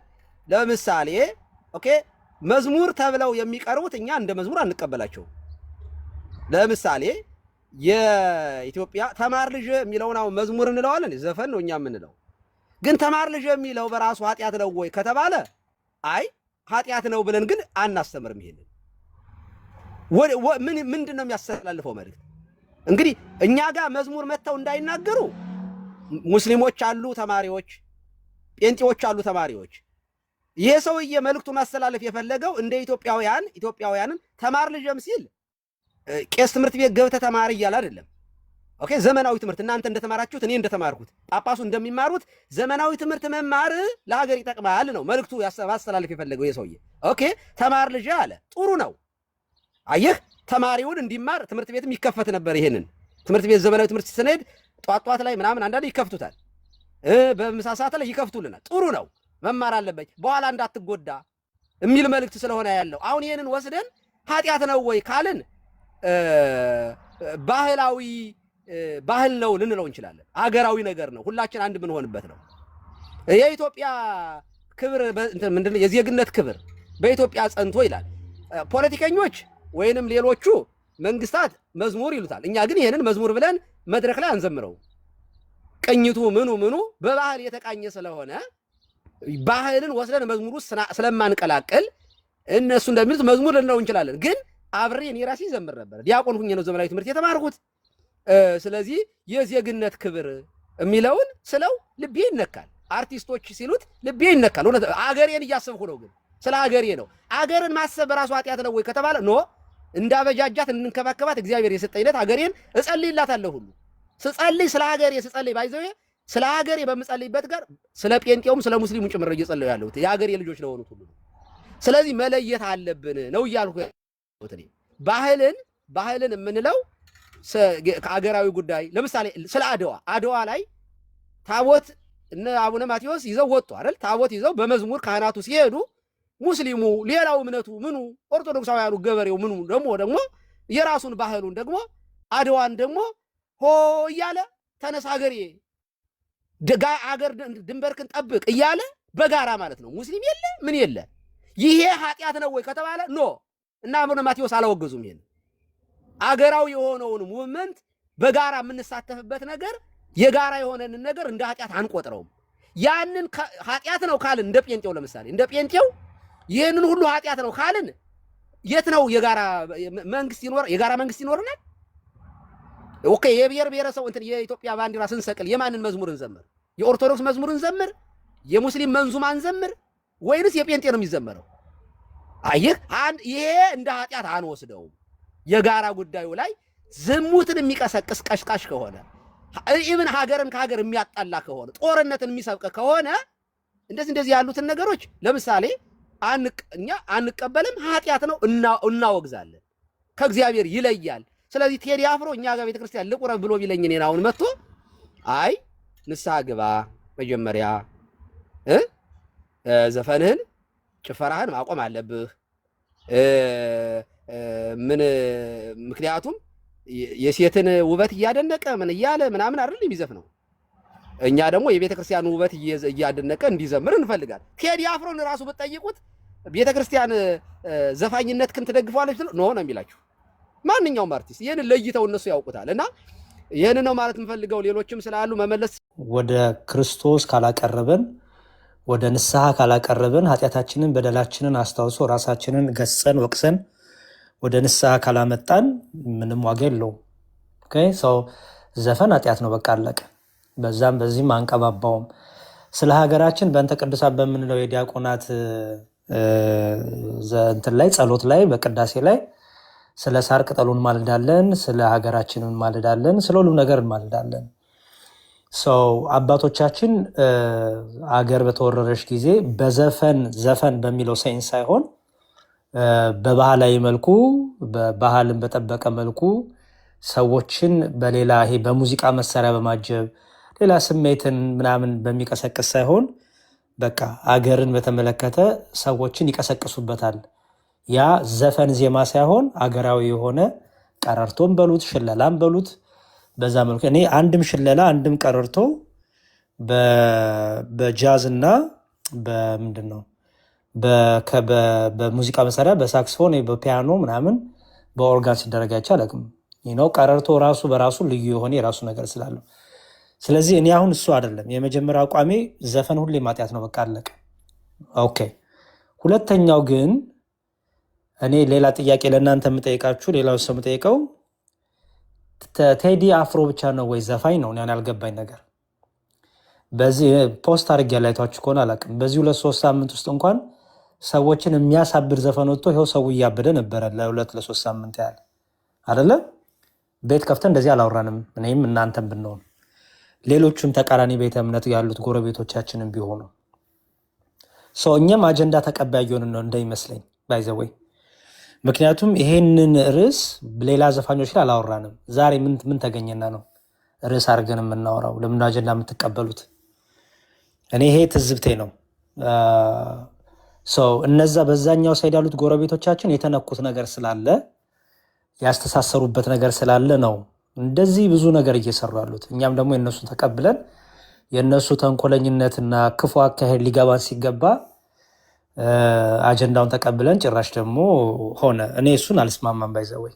ለምሳሌ ኦኬ መዝሙር ተብለው የሚቀርቡት እኛ እንደ መዝሙር አንቀበላቸው። ለምሳሌ የኢትዮጵያ ተማር ልጅ የሚለውን አሁን መዝሙር እንለዋለን፣ ዘፈን ነው እኛ የምንለው። ግን ተማር ልጅ የሚለው በራሱ ኃጢአት ነው ወይ ከተባለ አይ ኃጢአት ነው ብለን ግን አናስተምርም። ይሄንን ምንድን ነው የሚያስተላልፈው መልእክት? እንግዲህ እኛ ጋር መዝሙር መጥተው እንዳይናገሩ ሙስሊሞች አሉ ተማሪዎች፣ ጴንጤዎች አሉ ተማሪዎች። ይሄ ሰውዬ መልእክቱ ማስተላለፍ የፈለገው እንደ ኢትዮጵያውያንን ተማር ልጅም ሲል ቄስ ትምህርት ቤት ገብተህ ተማር እያለ አይደለም። ኦኬ ዘመናዊ ትምህርት እናንተ እንደተማራችሁት እኔ እንደተማርኩት ጳጳሱ እንደሚማሩት ዘመናዊ ትምህርት መማር ለሀገር ይጠቅማል ነው መልእክቱ ማስተላለፍ የፈለገው ይሄ ሰውዬ። ኦኬ ተማር ልጅ አለ፣ ጥሩ ነው። አየህ ተማሪውን እንዲማር ትምህርት ቤትም ይከፈት ነበር። ይሄንን ትምህርት ቤት ዘመናዊ ትምህርት ስንሄድ ጧት ላይ ምናምን አንዳንድ ይከፍቱታል፣ በምሳ ሰዓት ላይ ይከፍቱልናል። ጥሩ ነው፣ መማር አለበት በኋላ እንዳትጎዳ የሚል መልእክት ስለሆነ ያለው። አሁን ይሄንን ወስደን ኃጢአት ነው ወይ ካልን ባህል ነው ልንለው እንችላለን። አገራዊ ነገር ነው፣ ሁላችን አንድ ብንሆንበት ነው። የኢትዮጵያ ክብር ምንድነው? የዜግነት ክብር በኢትዮጵያ ጸንቶ ይላል። ፖለቲከኞች ወይንም ሌሎቹ መንግስታት መዝሙር ይሉታል። እኛ ግን ይሄንን መዝሙር ብለን መድረክ ላይ አንዘምረው። ቅኝቱ ምኑ በባህል የተቃኘ ስለሆነ ባህልን ወስደን መዝሙር ውስጥ ስለማንቀላቀል እነሱ እንደሚሉት መዝሙር ልንለው እንችላለን። ግን አብሬ እኔ ራሴ ዘምር ነበር። ዲያቆን ሁኜ ነው ዘመናዊ ትምህርት የተማርኩት። ስለዚህ የዜግነት ክብር የሚለውን ስለው ልቤ ይነካል። አርቲስቶች ሲሉት ልቤ ይነካል። እውነት አገሬን እያሰብኩ ነው። ግን ስለ አገሬ ነው። አገርን ማሰብ በራሱ ኃጢአት ነው ወይ ከተባለ ኖ፣ እንዳበጃጃት እንድንከባከባት እግዚአብሔር የሰጠኝለት አገሬን እጸልይላታለሁ ሁሉ ስጸልይ ስለ ሀገሬ ስጸልይ ባይዘው ስለ ሀገሬ በምጸልይበት ጋር ስለ ጴንጤውም ስለ ሙስሊሙ ጭምር እየጸለዩ ያለሁት የሀገሬ ልጆች ለሆኑት ሁሉ። ስለዚህ መለየት አለብን ነው እያልኩ ያለሁት። ባህልን የምንለው ከአገራዊ ጉዳይ ለምሳሌ ስለ አድዋ ላይ ታቦት እነ አቡነ ማቴዎስ ይዘው ወጡ አይደል? ታቦት ይዘው በመዝሙር ካህናቱ ሲሄዱ ሙስሊሙ ሌላው እምነቱ ምኑ ኦርቶዶክሳውያኑ ገበሬው ምኑ ደግሞ የራሱን ባህሉን ደግሞ አድዋን ደግሞ ሆ እያለ ተነስ ሀገሬ አገር ድንበርክን ጠብቅ እያለ በጋራ ማለት ነው። ሙስሊም የለ ምን የለ። ይሄ ኃጢአት ነው ወይ ከተባለ ኖ እና አቡነ ማቴዎስ አላወገዙም። ይሄን አገራዊ የሆነውን ሙቭመንት በጋራ የምንሳተፍበት ነገር የጋራ የሆነንን ነገር እንደ ኃጢአት አንቆጥረውም። ያንን ኃጢአት ነው ካልን እንደ ጴንጤው ለምሳሌ እንደ ጴንጤው ይህንን ሁሉ ኃጢአት ነው ካልን የት ነው የጋራ መንግስት ይኖርናል? ኦኬ የብሔር ብሔረሰብ እንትን የኢትዮጵያ ባንዲራ ስንሰቅል የማንን መዝሙር እንዘምር? የኦርቶዶክስ መዝሙር እንዘምር? የሙስሊም መንዙማ እንዘምር? ወይንስ የጴንጤ ነው የሚዘመረው? አየህ ይሄ እንደ ኃጢአት አንወስደውም። የጋራ ጉዳዩ ላይ ዝሙትን የሚቀሰቅስ ቀሽቃሽ ከሆነ ኢብን ሀገርን ከሀገር የሚያጣላ ከሆነ ጦርነትን የሚሰብክ ከሆነ እንደዚህ ያሉትን ነገሮች ለምሳሌ እኛ አንቀበልም። ኃጢአት ነው እናወግዛለን። ከእግዚአብሔር ይለያል። ስለዚህ ቴዲ አፍሮ እኛ ጋር ቤተክርስቲያን ልቁረብ ብሎ ቢለኝ እኔን አሁን መጥቶ አይ ንስሐ ግባ መጀመሪያ ዘፈንህን ጭፈራህን ማቆም አለብህ ምክንያቱም የሴትን ውበት እያደነቀ ምን እያለ ምናምን አይደል የሚዘፍነው። እኛ ደግሞ የቤተክርስቲያን ውበት እያደነቀ እንዲዘምር እንፈልጋለን። ቴዲ አፍሮን ራሱ ብትጠይቁት ቤተክርስቲያን ዘፋኝነትክን ትደግፈዋለች ነው የሚላችሁ ማንኛውም አርቲስት። ይሄንን ለይተው እነሱ ያውቁታል። እና ይሄን ነው ማለት የምፈልገው። ሌሎችም ስላሉ መመለስ ወደ ክርስቶስ ካላቀረብን ወደ ንስሐ ካላቀረብን ኃጢአታችንን በደላችንን አስታውሶ ራሳችንን ገሰን ወቅሰን ወደ ንስሐ ካላመጣን ምንም ዋጋ የለውም። ሰው ዘፈን ኃጢአት ነው፣ በቃ አለቀ። በዛም በዚህም አንቀባባውም። ስለ ሀገራችን በእንተ ቅዱሳን በምንለው የዲያቆናት እንትን ላይ ጸሎት ላይ በቅዳሴ ላይ ስለ ሳር ቅጠሉ እንማልዳለን፣ ስለ ሀገራችን እንማልዳለን፣ ስለ ሁሉም ነገር እንማልዳለን። ሰው አባቶቻችን አገር በተወረረች ጊዜ ዘፈን በሚለው ሳይንስ ሳይሆን በባህላዊ መልኩ በባህልን በጠበቀ መልኩ ሰዎችን በሌላ ይሄ በሙዚቃ መሳሪያ በማጀብ ሌላ ስሜትን ምናምን በሚቀሰቅስ ሳይሆን በቃ አገርን በተመለከተ ሰዎችን ይቀሰቅሱበታል። ያ ዘፈን ዜማ ሳይሆን አገራዊ የሆነ ቀረርቶን በሉት ሽለላም በሉት በዛ መልኩ እኔ አንድም ሽለላ አንድም ቀረርቶ በጃዝ እና በምንድን ነው በሙዚቃ መሳሪያ በሳክስፎን በፒያኖ ምናምን በኦርጋን ሲደረግ አይቼ አላውቅም። ቀረርቶ ራሱ በራሱ ልዩ የሆነ የራሱ ነገር ስላለው፣ ስለዚህ እኔ አሁን እሱ አይደለም የመጀመሪያ አቋሜ። ዘፈን ሁሌ ማጥያት ነው፣ በቃ አለቀ። ኦኬ። ሁለተኛው ግን እኔ ሌላ ጥያቄ ለእናንተ የምጠይቃችሁ ሌላው ሰው የምጠይቀው ቴዲ አፍሮ ብቻ ነው ወይ ዘፋኝ ነው? ያን ያልገባኝ ነገር በዚህ ፖስት አድርጌ ያላይቷችሁ ከሆነ አላውቅም። በዚህ 2-3 ሳምንት ውስጥ እንኳን ሰዎችን የሚያሳብድ ዘፈን ወጥቶ ይኸው ሰው እያበደ ነበረ ለ2-3 ሳምንት ያህል አይደለ? ቤት ከፍተን እንደዚህ አላወራንም፣ እኔም እናንተም ብንሆን ሌሎቹም ተቃራኒ ቤተ እምነት ያሉት ጎረቤቶቻችንም ቢሆኑ ሰው እኛም አጀንዳ ተቀባይ እየሆንን ነው እንደሚመስለኝ ባይዘወይ። ምክንያቱም ይሄንን ርዕስ ሌላ ዘፋኞች ላይ አላወራንም። ዛሬ ምን ተገኘና ነው ርዕስ አድርገን የምናወራው? ለምን አጀንዳ የምትቀበሉት? እኔ ይሄ ትዝብቴ ነው። እነዛ በዛኛው ሳይድ ያሉት ጎረቤቶቻችን የተነኩት ነገር ስላለ ያስተሳሰሩበት ነገር ስላለ ነው እንደዚህ ብዙ ነገር እየሰሩ ያሉት። እኛም ደግሞ የነሱን ተቀብለን የነሱ ተንኮለኝነትና ክፉ አካሄድ ሊገባን ሲገባ አጀንዳውን ተቀብለን ጭራሽ ደግሞ ሆነ። እኔ እሱን አልስማማም። ባይዘወይ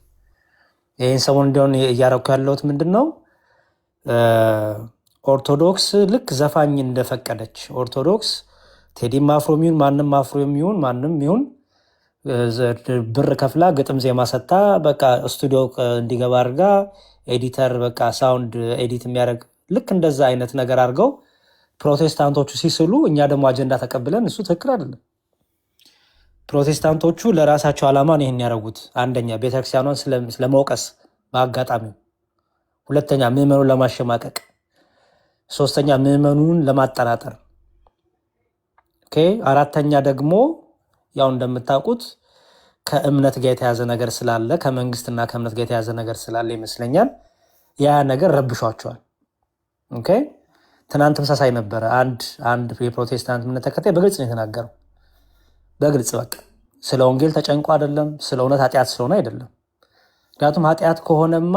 ይህን ሰሞን እንዲሆን እያረኩ ያለሁት ምንድን ነው ኦርቶዶክስ ልክ ዘፋኝ እንደፈቀደች ኦርቶዶክስ ቴዲም አፍሮ የሚሆን ማንም አፍሮ የሚሆን ማንም ይሁን ብር ከፍላ ግጥም ዜማ ሰታ በቃ ስቱዲዮ እንዲገባ አድርጋ ኤዲተር በቃ ሳውንድ ኤዲት የሚያደርግ ልክ እንደዛ አይነት ነገር አድርገው ፕሮቴስታንቶቹ ሲስሉ እኛ ደግሞ አጀንዳ ተቀብለን እሱ ትክክል አይደለም። ፕሮቴስታንቶቹ ለራሳቸው ዓላማ ነው ይህን ያደረጉት። አንደኛ ቤተክርስቲያኗን ስለመውቀስ በአጋጣሚው፣ ሁለተኛ ምዕመኑን ለማሸማቀቅ፣ ሶስተኛ ምዕመኑን ለማጠራጠር፣ አራተኛ ደግሞ ያው እንደምታውቁት ከእምነት ጋር የተያዘ ነገር ስላለ ከመንግስትና ከእምነት ጋር የተያዘ ነገር ስላለ ይመስለኛል ያ ነገር ረብሿቸዋል። ትናንት ተመሳሳይ ነበረ። አንድ የፕሮቴስታንት እምነት ተከታይ በግልጽ ነው የተናገረው። በግልጽ በቃ ስለ ወንጌል ተጨንቆ አይደለም፣ ስለ እውነት ኃጢአት ስለሆነ አይደለም። ምክንያቱም ኃጢአት ከሆነማ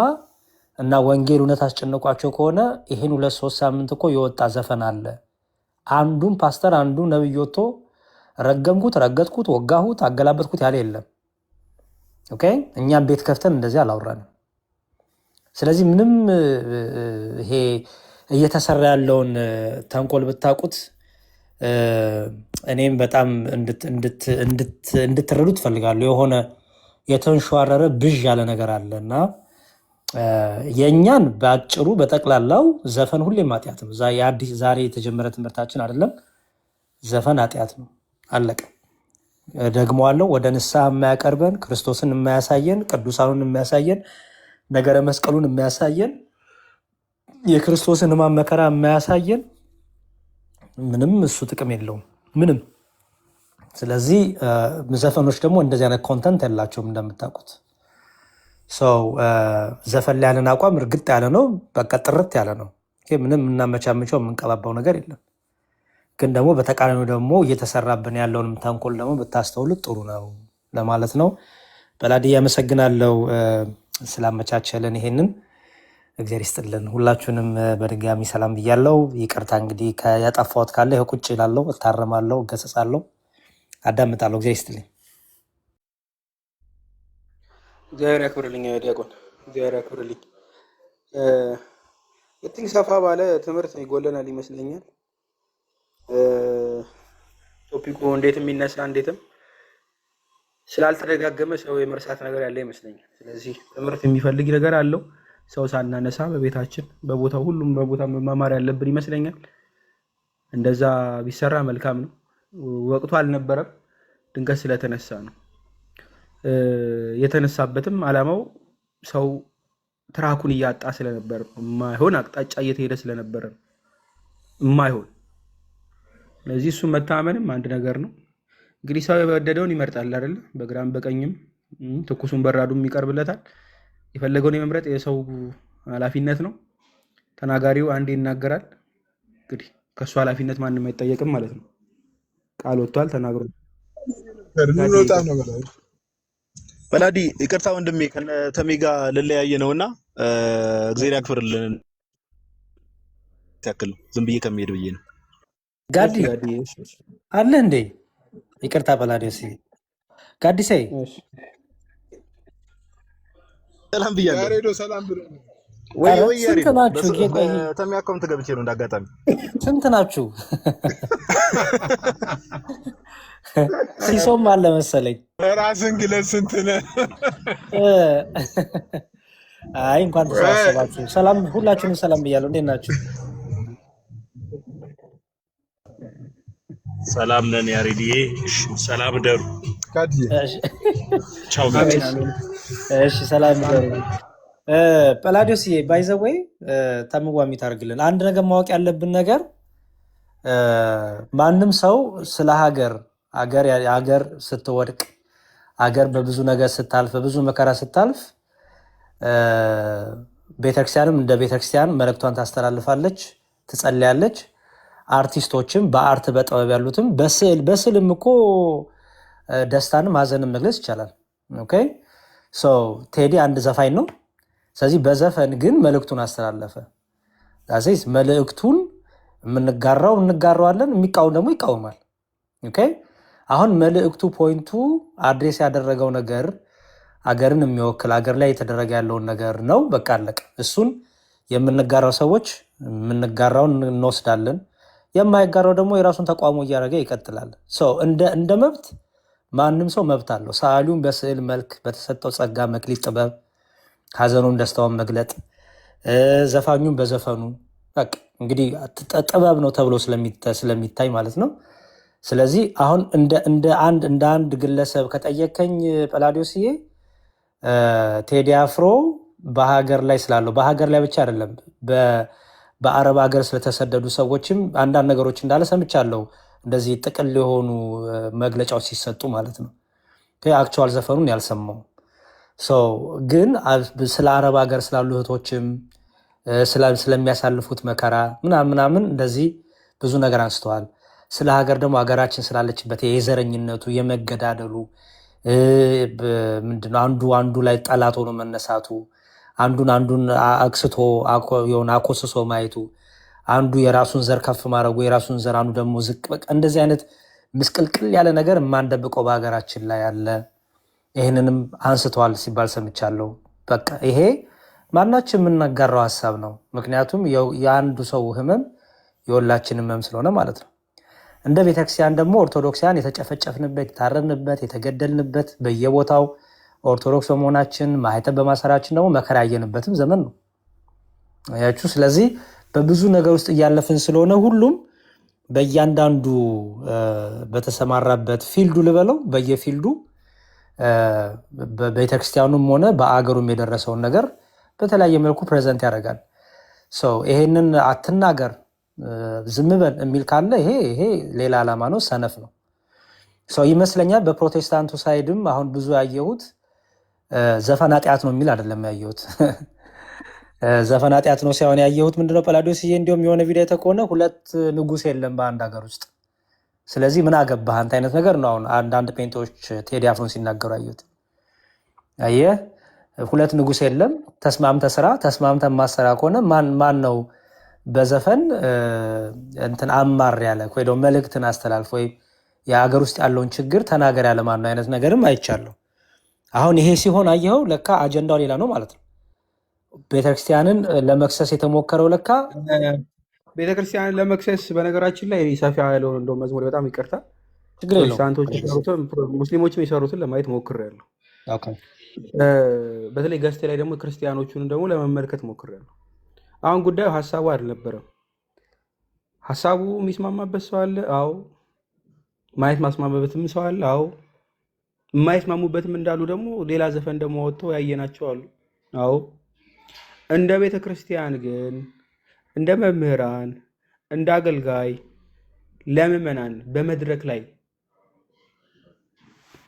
እና ወንጌል እውነት አስጨንቋቸው ከሆነ ይህን 2-3 ሳምንት እኮ የወጣ ዘፈን አለ። አንዱም ፓስተር አንዱ ነብይ ወጥቶ ረገምኩት፣ ረገጥኩት፣ ወጋሁት፣ አገላበጥኩት ያለ የለም። እኛም ቤት ከፍተን እንደዚህ አላወራንም። ስለዚህ ምንም ይሄ እየተሰራ ያለውን ተንኮል ብታውቁት እኔም በጣም እንድትረዱ ትፈልጋለሁ። የሆነ የተንሸዋረረ ብዥ ያለ ነገር አለ እና የእኛን በአጭሩ በጠቅላላው ዘፈን ሁሌም ኃጢአት ነው። ዛሬ የተጀመረ ትምህርታችን አይደለም። ዘፈን ኃጢአት ነው፣ አለቀ። ደግሞ አለው ወደ ንስሐ የማያቀርበን ክርስቶስን የማያሳየን ቅዱሳኑን የማያሳየን ነገረ መስቀሉን የማያሳየን የክርስቶስን ሕማም መከራ የማያሳየን ምንም እሱ ጥቅም የለውም ምንም። ስለዚህ ዘፈኖች ደግሞ እንደዚህ አይነት ኮንተንት የላቸውም እንደምታውቁት። ዘፈን ላይ ያለን አቋም እርግጥ ያለ ነው፣ በቃ ጥርት ያለ ነው። ምንም እናመቻምቸው የምንቀባባው ነገር የለም። ግን ደግሞ በተቃራኒው ደግሞ እየተሰራብን ያለውንም ተንኮል ደግሞ ብታስተውሉት ጥሩ ነው ለማለት ነው። በላዲ አመሰግናለሁ ስላመቻቸልን ይሄንን እግዚአብሔር ይስጥልን። ሁላችሁንም በድጋሚ ሰላም ብያለሁ። ይቅርታ እንግዲህ ያጠፋሁት ካለ ይኸው ቁጭ እላለሁ፣ እታረማለሁ፣ እገሰጻለሁ፣ አዳምጣለሁ። እግዚአብሔር ይስጥልኝ። እግዚአብሔር ያክብርልኝ ዲያቆን፣ እግዚአብሔር ያክብርልኝ። ሰፋ ባለ ትምህርት ይጎለናል ይመስለኛል። ቶፒኩ እንዴት የሚነሳ እንዴትም ስላልተደጋገመ ሰው የመርሳት ነገር ያለ ይመስለኛል። ስለዚህ ትምህርት የሚፈልግ ነገር አለው። ሰው ሳናነሳ በቤታችን በቦታው ሁሉም በቦታ መማር ያለብን ይመስለኛል። እንደዛ ቢሰራ መልካም ነው። ወቅቱ አልነበረም፣ ድንገት ስለተነሳ ነው። የተነሳበትም ዓላማው ሰው ትራኩን እያጣ ስለነበር የማይሆን አቅጣጫ እየተሄደ ስለነበረ የማይሆን ስለዚህ እሱን መታመንም አንድ ነገር ነው። እንግዲህ ሰው የወደደውን ይመርጣል አይደለ? በግራም በቀኝም ትኩሱን በራዱም ይቀርብለታል። የፈለገውን የመምረጥ የሰው ኃላፊነት ነው። ተናጋሪው አንዴ ይናገራል። እንግዲህ ከእሱ ኃላፊነት ማንም አይጠየቅም ማለት ነው። ቃል ወጥቷል፣ ተናግሮ በላዲ ይቅርታ ወንድሜ ከነተሜ ጋር ልለያየ ነውና እግዚአብሔር ያክብርልን። ያክል ዝም ብዬ ከመሄድ ብዬ ነው። ጋዲ አለ እንዴ? ይቅርታ በላዲዮስ ጋዲሴ ሰላም ብያለሁ። ያሬዶ ሰላም ብሎ ወይ ወይ ስንት ናችሁ? ተሜ አካውንት ገብቼ ነው እንዳጋጣሚ። ስንት ናችሁ? ሲሶም አለ መሰለኝ። ራስን ግለጽ። ስንት ነህ? አይ እንኳን ተሰባሰባችሁ። ሰላም ሁላችሁንም ሰላም ብያለሁ። እንዴት ናችሁ? ሰላም ነን ያሬድዬ። ሰላም ደሩ። ቻው። እሺ ሰላም ደሩ። ጰላዲዮስዬ ባይዘወይ ተምዋሚ ታርግልን። አንድ ነገር ማወቅ ያለብን ነገር ማንም ሰው ስለ ሀገር ስትወድቅ ሀገር በብዙ ነገር ስታልፍ በብዙ መከራ ስታልፍ ቤተክርስቲያንም እንደ ቤተክርስቲያን መልእክቷን ታስተላልፋለች፣ ትጸልያለች። አርቲስቶችም በአርት በጥበብ ያሉትም በስዕልም እኮ ደስታንም ሀዘንን መግለጽ ይቻላል። ኦኬ ሶ ቴዲ አንድ ዘፋኝ ነው። ስለዚህ በዘፈን ግን መልእክቱን አስተላለፈ። ዛሴስ መልእክቱን የምንጋራው እንጋራዋለን፣ የሚቃወም ደግሞ ይቃወማል። ኦኬ አሁን መልእክቱ ፖይንቱ አድሬስ ያደረገው ነገር አገርን የሚወክል አገር ላይ የተደረገ ያለውን ነገር ነው። በቃ አለቀ። እሱን የምንጋራው ሰዎች የምንጋራውን እንወስዳለን፣ የማይጋራው ደግሞ የራሱን ተቋሙ እያደረገ ይቀጥላል። እንደ መብት ማንም ሰው መብት አለው። ሰዓሊውን በስዕል መልክ በተሰጠው ጸጋ መክሊት ጥበብ ሀዘኑን ደስታውን መግለጥ፣ ዘፋኙን በዘፈኑ በቃ እንግዲህ ጥበብ ነው ተብሎ ስለሚታይ ማለት ነው። ስለዚህ አሁን እንደ አንድ ግለሰብ ከጠየከኝ ጰላዲዮስዬ ቴዲ አፍሮ በሀገር ላይ ስላለው በሀገር ላይ ብቻ አይደለም በአረብ ሀገር ስለተሰደዱ ሰዎችም አንዳንድ ነገሮች እንዳለ ሰምቻለሁ። እንደዚህ ጥቅል የሆኑ መግለጫዎች ሲሰጡ ማለት ነው። አክቹዋል ዘፈኑን ያልሰማው ግን ስለ አረብ ሀገር ስላሉ እህቶችም ስለሚያሳልፉት መከራ ምናምን እንደዚህ ብዙ ነገር አንስተዋል። ስለ ሀገር ደግሞ ሀገራችን ስላለችበት የዘረኝነቱ የመገዳደሉ ምንድነው አንዱ ላይ ጠላት ሆኖ መነሳቱ፣ አንዱን አክስቶ የሆነ አኮስሶ ማየቱ፣ አንዱ የራሱን ዘር ከፍ ማድረጉ የራሱን ዘር አንዱ ደግሞ ዝቅ፣ በቃ እንደዚህ አይነት ምስቅልቅል ያለ ነገር የማንደብቀው በሀገራችን ላይ አለ። ይህንንም አንስተዋል ሲባል ሰምቻለሁ። በቃ ይሄ ማናችን የምናጋራው ሀሳብ ነው። ምክንያቱም የአንዱ ሰው ህመም የሁላችን ህመም ስለሆነ ማለት ነው። እንደ ቤተክርስቲያን ደግሞ ኦርቶዶክሲያን የተጨፈጨፍንበት፣ የታረንበት፣ የተገደልንበት በየቦታው ኦርቶዶክስ በመሆናችን ማህተብ በማሰራችን ደግሞ መከራ ያየንበትም ዘመን ነው ያችሁ። ስለዚህ በብዙ ነገር ውስጥ እያለፍን ስለሆነ ሁሉም በእያንዳንዱ በተሰማራበት ፊልዱ ልበለው በየፊልዱ በቤተክርስቲያኑም ሆነ በአገሩም የደረሰውን ነገር በተለያየ መልኩ ፕሬዘንት ያደርጋል። ይሄንን አትናገር ዝም በል የሚል ካለ ይሄ ሌላ ዓላማ ነው፣ ሰነፍ ነው ይመስለኛል። በፕሮቴስታንቱ ሳይድም አሁን ብዙ ያየሁት ዘፈን ኃጢአት ነው የሚል አይደለም ያየሁት። ዘፈን ኃጢአት ነው ሳይሆን ያየሁት ምንድነው ጰላዲዮስዬ፣ እንዲሁም የሆነ ቪዲዮ የተከሆነ 2 ንጉስ የለም በአንድ ሀገር ውስጥ፣ ስለዚህ ምን አገባህ አንተ አይነት ነገር ነው። አሁን አንዳንድ ፔንቶች ቴዲ አፍሮን ሲናገሩ አየሁት። አየህ 2 ንጉስ የለም፣ ተስማምተህ ስራ፣ ተስማምተህ ማሰራ ከሆነ ማን ነው በዘፈን እንትን አማር ያለ ወይ ደግሞ መልእክትን አስተላልፍ ወይ የሀገር ውስጥ ያለውን ችግር ተናገር ያለ ማን ነው አይነት ነገርም አይቻለሁ። አሁን ይሄ ሲሆን አየኸው ለካ አጀንዳው ሌላ ነው ማለት ነው። ቤተክርስቲያንን ለመክሰስ የተሞከረው ለካ ቤተክርስቲያንን ለመክሰስ በነገራችን ላይ ሰፊ ያለውን እንደው መዝሙር በጣም ይቅርታል ሙስሊሞችም የሰሩትን ለማየት ሞክሬያለሁ። በተለይ ገስቴ ላይ ደግሞ ክርስቲያኖቹን ደግሞ ለመመልከት ሞክሬያለሁ። አሁን ጉዳዩ ሀሳቡ አልነበረም። ሀሳቡ የሚስማማበት ሰው አለ፣ አዎ። ማየት ማስማማበትም ሰው አለ፣ አዎ። የማይስማሙበትም እንዳሉ ደግሞ ሌላ ዘፈን ደግሞ ወጥተው ያየናቸው አሉ። አዎ እንደ ቤተ ክርስቲያን ግን እንደ መምህራን እንደ አገልጋይ ለምዕመናን በመድረክ ላይ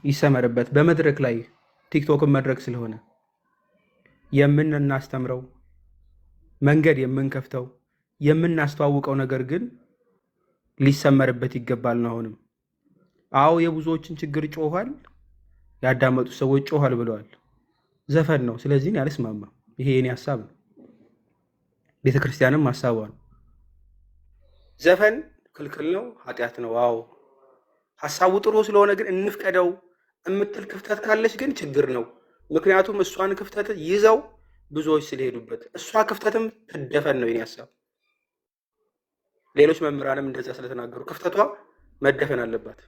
ይሰመርበት። በመድረክ ላይ ቲክቶክን መድረክ ስለሆነ የምናስተምረው መንገድ የምንከፍተው የምናስተዋውቀው ነገር ግን ሊሰመርበት ይገባል ነው። አሁንም አዎ የብዙዎችን ችግር ጮኋል፣ ያዳመጡ ሰዎች ጮኋል ብለዋል። ዘፈን ነው። ስለዚህ አልስማማም። ይሄ የኔ ሀሳብ ነው። ቤተክርስቲያንም ሀሳቧ ነው። ዘፈን ክልክል ነው፣ ኃጢአት ነው። አዎ ሀሳቡ ጥሩ ስለሆነ ግን እንፍቀደው የምትል ክፍተት ካለች ግን ችግር ነው። ምክንያቱም እሷን ክፍተት ይዘው ብዙዎች ስለሄዱበት እሷ ክፍተትም ትደፈን ነው የኔ ሀሳብ። ሌሎች መምህራንም እንደዛ ስለተናገሩ ክፍተቷ መደፈን አለባት።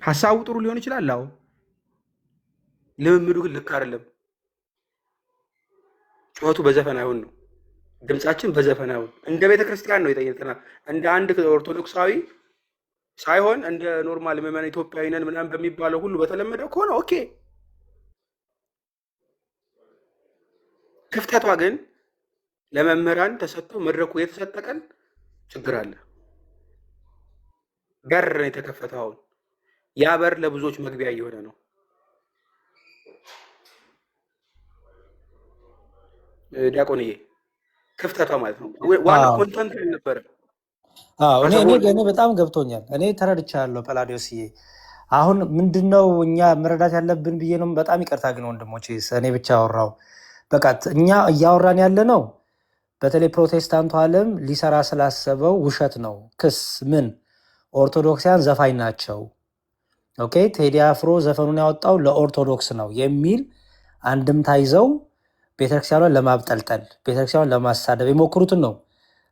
ሀሳቡ ጥሩ ሊሆን ይችላል። አዎ ልምምዱ ግን ልክ አይደለም። ጩኸቱ በዘፈን አይሆን ነው። ድምጻችን በዘፈን አይሆን። እንደ ቤተ ክርስቲያን ነው የጠየቅና እንደ አንድ ኦርቶዶክሳዊ ሳይሆን እንደ ኖርማል ምዕመናን ኢትዮጵያዊ ነን ምናምን በሚባለው ሁሉ በተለመደው ከሆነ ኦኬ። ክፍተቷ ግን ለመምህራን ተሰጥቶ መድረኩ የተሰጠ ቀን ችግር አለ። በር ነው የተከፈተው። አሁን ያ በር ለብዙዎች መግቢያ እየሆነ ነው። ዲያቆንዬ ክፍተቷ ማለት ነው። ዋና ኮንተንት ነበረ። እኔ በጣም ገብቶኛል። እኔ ተረድቻለሁ ጰላዲዮስዬ። አሁን ምንድነው እኛ መረዳት ያለብን ብዬ ነው። በጣም ይቅርታ ግን ወንድሞቼ እኔ ብቻ አወራው። በቃ እኛ እያወራን ያለ ነው በተለይ ፕሮቴስታንቱ ዓለም ሊሰራ ስላሰበው ውሸት ነው። ክስ ምን ኦርቶዶክሳውያን ዘፋኝ ናቸው፣ ኦኬ ቴዲ አፍሮ ዘፈኑን ያወጣው ለኦርቶዶክስ ነው የሚል አንድምታ ይዘው ቤተክርስቲያኗን ለማብጠልጠል ቤተክርስቲያኗን ለማሳደብ የሞክሩትን ነው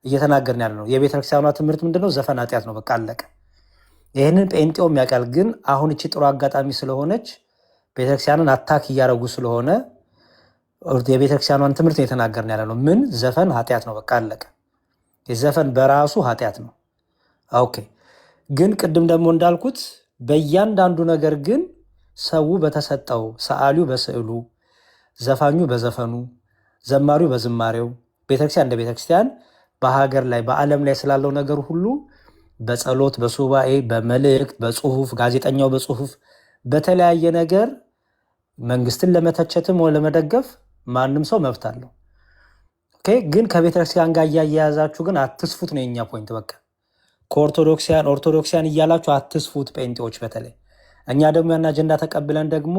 እየተናገርን ያለ ነው። የቤተክርስቲያኗ ትምህርት ምንድነው? ዘፈን ኃጢአት ነው፣ በቃ አለቀ። ይህንን ጴንጤውም ያውቃል። ግን አሁን እቺ ጥሩ አጋጣሚ ስለሆነች ቤተክርስቲያንን አታክ እያደረጉ ስለሆነ የቤተክርስቲያኗን ትምህርት እየተናገርን ያለ ነው። ምን ዘፈን ኃጢአት ነው፣ በቃ አለቀ። የዘፈን በራሱ ኃጢአት ነው። ኦኬ ግን ቅድም ደግሞ እንዳልኩት በእያንዳንዱ ነገር ግን ሰው በተሰጠው ሰዓሊው በስዕሉ ዘፋኙ በዘፈኑ ዘማሪው በዝማሬው ቤተክርስቲያን እንደ ቤተክርስቲያን በሀገር ላይ በዓለም ላይ ስላለው ነገር ሁሉ በጸሎት በሱባኤ በመልእክት በጽሁፍ ጋዜጠኛው በጽሁፍ በተለያየ ነገር መንግስትን ለመተቸትም ወይ ለመደገፍ ማንም ሰው መብት አለው። ኦኬ ግን ከቤተክርስቲያን ጋር እያያያዛችሁ ግን አትስፉት ነው የኛ ፖይንት። በቃ ኦርቶዶክሲያን እያላችሁ አትስፉት ጴንጤዎች በተለይ። እኛ ደግሞ ያን አጀንዳ ተቀብለን ደግሞ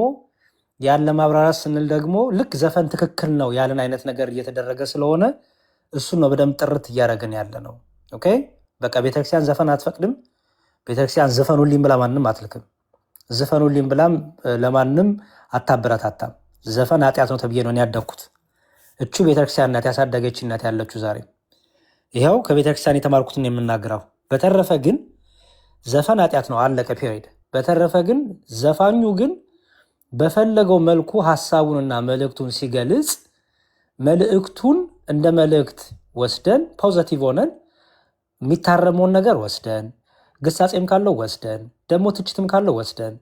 ያን ለማብራራት ስንል ደግሞ ልክ ዘፈን ትክክል ነው ያለን አይነት ነገር እየተደረገ ስለሆነ እሱን ነው በደንብ ጥርት እያደረግን ያለ ነው። ኦኬ በቃ ቤተክርስቲያን ዘፈን አትፈቅድም። ቤተክርስቲያን ዘፈኑልኝ ብላ ማንም አትልክም። ዘፈኑልኝ ብላም ለማንም አታበረታታም። ዘፈን ኃጢአት ነው ተብዬ ነው ያደግኩት። እቹ ቤተክርስቲያን ናት ያሳደገች ናት ያለችው ዛሬ ይኸው ከቤተክርስቲያን የተማርኩትን የምናገረው። በተረፈ ግን ዘፈን ኃጢአት ነው አለቀ ፔሪድ። በተረፈ ግን ዘፋኙ ግን በፈለገው መልኩ ሐሳቡንና መልእክቱን ሲገልጽ መልእክቱን እንደ መልእክት ወስደን ፖዚቲቭ ሆነን የሚታረመውን ነገር ወስደን ግሳጼም ካለው ወስደን ደግሞ ትችትም ካለው ወስደን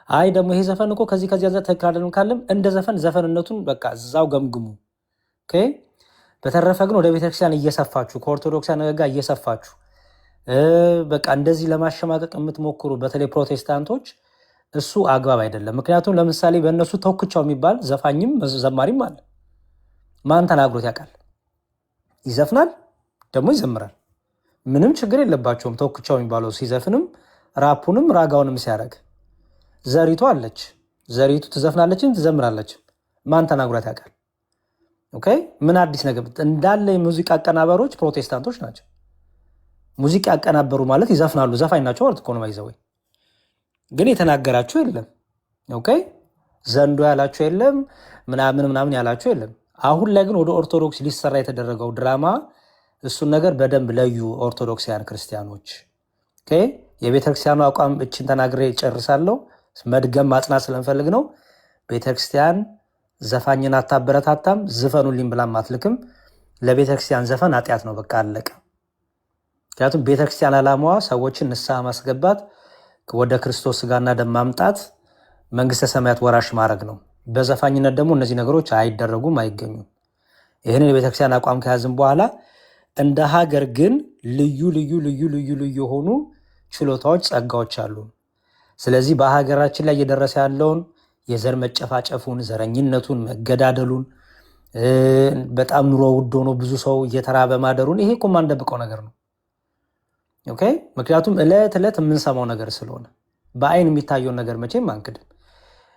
አይ ደግሞ ይሄ ዘፈን እኮ ከዚህ ተካደለም ካለም እንደ ዘፈን ዘፈንነቱን በቃ እዛው ገምግሙ። ኦኬ በተረፈ ግን ወደ ቤተክርስቲያን እየሰፋችሁ ከኦርቶዶክሳን ጋር እየሰፋችሁ በቃ እንደዚህ ለማሸማቀቅ የምትሞክሩ በተለይ ፕሮቴስታንቶች እሱ አግባብ አይደለም። ምክንያቱም ለምሳሌ በእነሱ ተወክቻው የሚባል ዘፋኝም ዘማሪም አለ። ማን ተናግሮት ያውቃል? ይዘፍናል ደግሞ ይዘምራል። ምንም ችግር የለባቸውም። ተወክቻው የሚባለው ሲዘፍንም ራፑንም ራጋውንም ሲያደርግ ዘሪቱ አለች። ዘሪቱ ትዘፍናለችም ትዘምራለችም። ማን ተናግሮት ያውቃል? ኦኬ ምን አዲስ ነገር እንዳለ የሙዚቃ አቀናበሮች ፕሮቴስታንቶች ናቸው። ሙዚቃ ያቀናበሩ ማለት ይዘፍናሉ፣ ዘፋኝ ናቸው ማለት እኮ ነው። ባይዘው ግን የተናገራቸው የለም። ኦኬ ዘንዶ ያላቸው የለም፣ ምናምን ያላቸው የለም። አሁን ላይ ግን ወደ ኦርቶዶክስ ሊሰራ የተደረገው ድራማ እሱን ነገር በደንብ ለዩ ኦርቶዶክሳውያን ክርስቲያኖች። ኦኬ የቤተክርስቲያኑ አቋም እችን ተናግሬ ጨርሳለሁ። መድገም ማጽናት ስለምፈልግ ነው። ቤተክርስቲያን ዘፋኝን አታበረታታም፣ ዝፈኑልኝ ብላም አትልክም። ለቤተክርስቲያን ዘፈን ኃጢአት ነው፣ በቃ አለቀ። ምክንያቱም ቤተክርስቲያን ዓላማዋ ሰዎችን ንስሐ ማስገባት ወደ ክርስቶስ ስጋና ደም ማምጣት መንግስተ ሰማያት ወራሽ ማድረግ ነው። በዘፋኝነት ደግሞ እነዚህ ነገሮች አይደረጉም፣ አይገኙም። ይህንን የቤተክርስቲያን አቋም ከያዝን በኋላ እንደ ሀገር ግን ልዩ ልዩ ልዩ ልዩ ልዩ የሆኑ ችሎታዎች፣ ጸጋዎች አሉ። ስለዚህ በሀገራችን ላይ እየደረሰ ያለውን የዘር መጨፋጨፉን፣ ዘረኝነቱን፣ መገዳደሉን፣ በጣም ኑሮ ውድ ሆኖ ብዙ ሰው እየተራበ ማደሩን ይሄ እኮ የማንደብቀው ነገር ነው። ኦኬ። ምክንያቱም ዕለት ዕለት የምንሰማው ነገር ስለሆነ በአይን የሚታየውን ነገር መቼም አንክድም።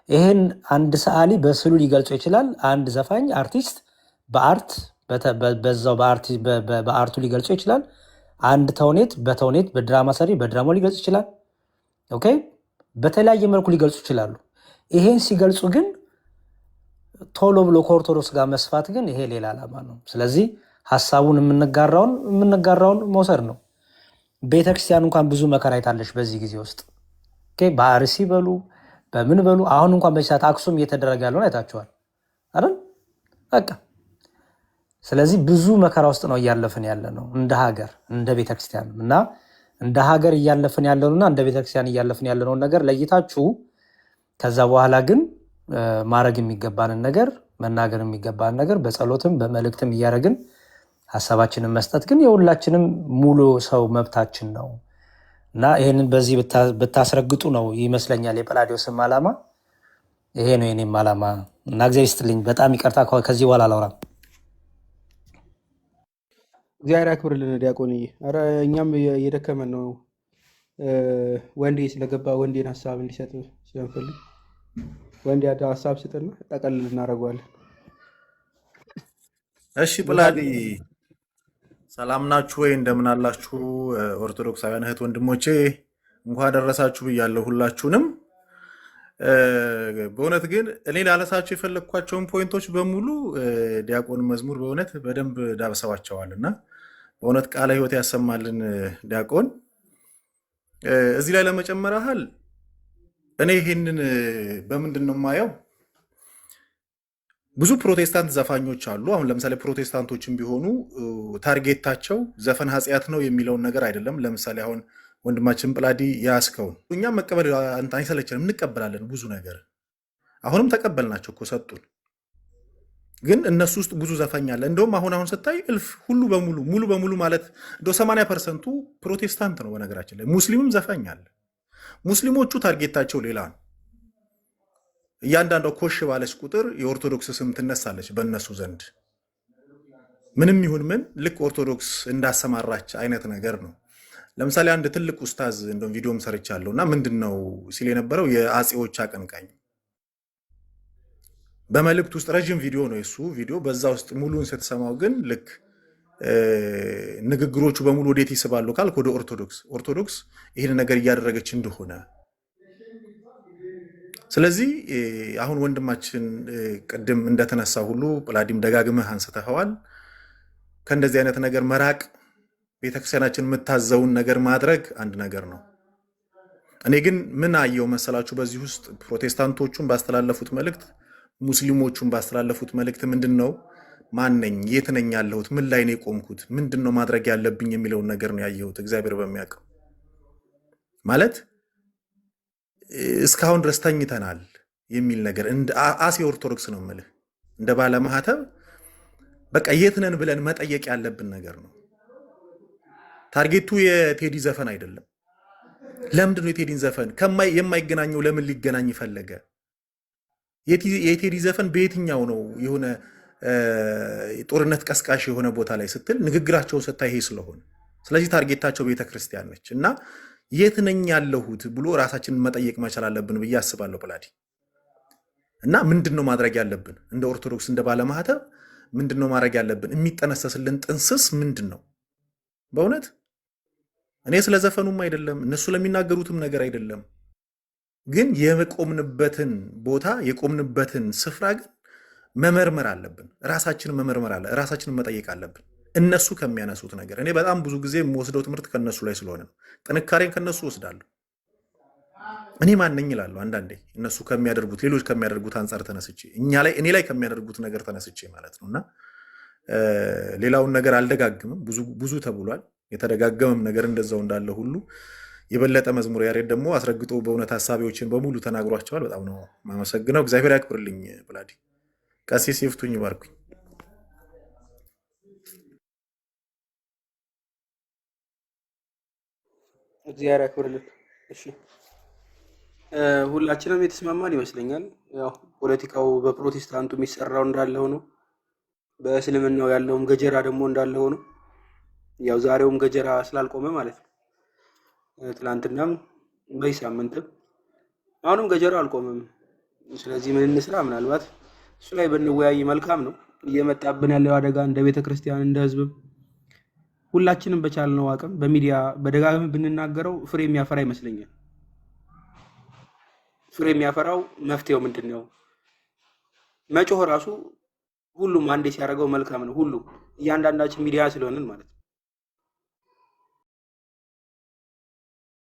ይህን አንድ ሰዓሊ በስዕሉ ሊገልጾ ይችላል። አንድ ዘፋኝ አርቲስት በአርት በዛው በአርቱ ሊገልጾ ይችላል። አንድ ተውኔት በተውኔት በድራማ ሰሪ በድራማው ሊገልጽ ይችላል። ኦኬ። በተለያየ መልኩ ሊገልጹ ይችላሉ። ይሄን ሲገልጹ ግን ቶሎ ብሎ ከኦርቶዶክስ ጋር መስፋት ግን ይሄ ሌላ ዓላማ ነው። ስለዚህ ሀሳቡን የምንጋራውን መውሰድ ነው። ቤተክርስቲያን እንኳን ብዙ መከራ አይታለች በዚህ ጊዜ ውስጥ በአርሲ በሉ በምን በሉ። አሁን እንኳን በዚህ ሰዓት አክሱም እየተደረገ ያለውን አይታችኋል አይደል? በቃ ስለዚህ ብዙ መከራ ውስጥ ነው እያለፍን ያለ ነው እንደ ሀገር እንደ ቤተክርስቲያን እና እንደ ሀገር እያለፍን ያለውና እንደ ቤተክርስቲያን እያለፍን ያለነውን ነገር ለይታችሁ ከዛ በኋላ ግን ማድረግ የሚገባንን ነገር መናገር የሚገባንን ነገር በጸሎትም በመልእክትም እያደረግን ሀሳባችንን መስጠት ግን የሁላችንም ሙሉ ሰው መብታችን ነው እና ይህንን በዚህ ብታስረግጡ ነው ይመስለኛል የጰላዲዮስም ዓላማ ይሄ ነው የኔም ዓላማ እና እግዚአብሔር ይስጥልኝ። በጣም ይቅርታ ከዚህ በኋላ አላወራም። እግዚአብሔር ያክብርልን ዲያቆንዬ። ኧረ እኛም እየደከመን ነው። ወንዴ ስለገባ ወንዴን ሀሳብ እንዲሰጥ ስለምፈልግ ወንዴ ሀሳብ ስጥና ጠቀልል እናደርገዋለን። እሺ ጵላዲ ሰላም ናችሁ ወይ? እንደምን አላችሁ? ኦርቶዶክሳውያን እህት ወንድሞቼ እንኳን ደረሳችሁ ብያለሁ ሁላችሁንም። በእውነት ግን እኔ ላነሳቸው የፈለግኳቸውን ፖይንቶች በሙሉ ዲያቆን መዝሙር በእውነት በደንብ ዳብሰዋቸዋል እና በእውነት ቃለ ሕይወት ያሰማልን ዲያቆን። እዚህ ላይ ለመጨመር ያህል እኔ ይህንን በምንድን ነው የማየው? ብዙ ፕሮቴስታንት ዘፋኞች አሉ። አሁን ለምሳሌ ፕሮቴስታንቶችን ቢሆኑ ታርጌታቸው ዘፈን ኃጢአት ነው የሚለውን ነገር አይደለም። ለምሳሌ አሁን ወንድማችን ጵላዲ ያስከውን እኛም መቀበል አይሰለችንም፣ እንቀበላለን ብዙ ነገር። አሁንም ተቀበልናቸው እኮ ሰጡን። ግን እነሱ ውስጥ ብዙ ዘፋኝ አለ። እንደውም አሁን ስታይ እልፍ ሙሉ በሙሉ ማለት እንደው 80% ፕሮቴስታንት ነው። በነገራችን ላይ ሙስሊምም ዘፋኝ አለ። ሙስሊሞቹ ታርጌታቸው ሌላ ነው። እያንዳንዷ ኮሽ ባለች ቁጥር የኦርቶዶክስ ስም ትነሳለች በእነሱ ዘንድ። ምንም ይሁን ምን ልክ ኦርቶዶክስ እንዳሰማራች አይነት ነገር ነው። ለምሳሌ አንድ ትልቅ ኡስታዝ እንደውም ቪዲዮም ሰርቻለሁ እና ምንድን ነው ሲል የነበረው የአጼዎች አቀንቃኝ በመልእክት ውስጥ ረዥም ቪዲዮ ነው የሱ ቪዲዮ። በዛ ውስጥ ሙሉን ስትሰማው ግን ልክ ንግግሮቹ በሙሉ ወዴት ይስባሉ ካልክ ወደ ኦርቶዶክስ ይህን ነገር እያደረገች እንደሆነ። ስለዚህ አሁን ወንድማችን ቅድም እንደተነሳ ሁሉ ጵላዲም ደጋግመህ አንስተኸዋል። ከእንደዚህ አይነት ነገር መራቅ፣ ቤተክርስቲያናችን የምታዘውን ነገር ማድረግ አንድ ነገር ነው። እኔ ግን ምን አየው መሰላችሁ? በዚህ ውስጥ ፕሮቴስታንቶቹን ባስተላለፉት መልእክት፣ ሙስሊሞቹን ባስተላለፉት መልእክት ምንድን ነው ማነኝ፣ የት ነኝ ያለሁት፣ ምን ላይ ነው የቆምኩት፣ ምንድን ነው ማድረግ ያለብኝ የሚለውን ነገር ነው ያየሁት። እግዚአብሔር በሚያውቀው ማለት እስካሁን ድረስ ተኝተናል የሚል ነገር አሴ ኦርቶዶክስ ነው የምልህ እንደ ባለማህተብ በቃ የት ነን ብለን መጠየቅ ያለብን ነገር ነው። ታርጌቱ የቴዲ ዘፈን አይደለም። ለምንድን ነው የቴዲን ዘፈን የማይገናኘው? ለምን ሊገናኝ ፈለገ? የቴዲ ዘፈን በየትኛው ነው የሆነ ጦርነት ቀስቃሽ የሆነ ቦታ ላይ ስትል ንግግራቸውን ስታይ ይሄ ስለሆነ፣ ስለዚህ ታርጌታቸው ቤተክርስቲያን ነች እና የት ነኝ ያለሁት ብሎ ራሳችንን መጠየቅ መቻል አለብን ብዬ አስባለሁ ጵላዲ። እና ምንድን ነው ማድረግ ያለብን እንደ ኦርቶዶክስ እንደ ባለማህተብ ምንድን ነው ማድረግ ያለብን? የሚጠነሰስልን ጥንስስ ምንድን ነው? በእውነት እኔ ስለ ዘፈኑም አይደለም እነሱ ለሚናገሩትም ነገር አይደለም፣ ግን የቆምንበትን ቦታ የቆምንበትን ስፍራ ግን መመርመር አለብን። ራሳችንን መመርመር አለ ራሳችንን መጠየቅ አለብን። እነሱ ከሚያነሱት ነገር እኔ በጣም ብዙ ጊዜ የምወስደው ትምህርት ከነሱ ላይ ስለሆነ ነው። ጥንካሬን ከነሱ ወስዳለሁ። እኔ ማነኝ እላለሁ አንዳንዴ እነሱ ከሚያደርጉት ሌሎች ከሚያደርጉት አንጻር ተነስቼ እኔ ላይ ከሚያደርጉት ነገር ተነስቼ ማለት ነውና ሌላውን ነገር አልደጋግምም። ብዙ ተብሏል። የተደጋገመም ነገር እንደዛው እንዳለ ሁሉ የበለጠ መዝሙር ያሬድ ደግሞ አስረግጦ በእውነት ሀሳቢዎችን በሙሉ ተናግሯቸዋል። በጣም ነው የማመሰግነው። እግዚአብሔር ያክብርልኝ። ብላዲ ቀሲስ ይፍቱኝ፣ ባርኩኝ። እግዚአብሔር ያክብርልን። እሺ ሁላችንም የተስማማን ይመስለኛል። ያው ፖለቲካው በፕሮቴስታንቱ የሚሰራው እንዳለ ሆኖ በእስልምናው ያለውም ገጀራ ደግሞ እንዳለ ሆኖ ያው ዛሬውም ገጀራ ስላልቆመ ማለት ነው። ትላንትናም በዚህ ሳምንትም አሁንም ገጀራ አልቆመም። ስለዚህ ምን እንስራ? ምናልባት እሱ ላይ ብንወያይ መልካም ነው። እየመጣብን ያለው አደጋ እንደ ቤተ ክርስቲያን እንደ ህዝብም ሁላችንም በቻልነው አቅም በሚዲያ በደጋግም ብንናገረው ፍሬ የሚያፈራ ይመስለኛል። ፍሬ የሚያፈራው መፍትሄው ምንድን ነው? መጮህ ራሱ ሁሉም አንዴ ሲያደርገው መልካም ነው። ሁሉም እያንዳንዳችን ሚዲያ ስለሆንን ማለት ነው።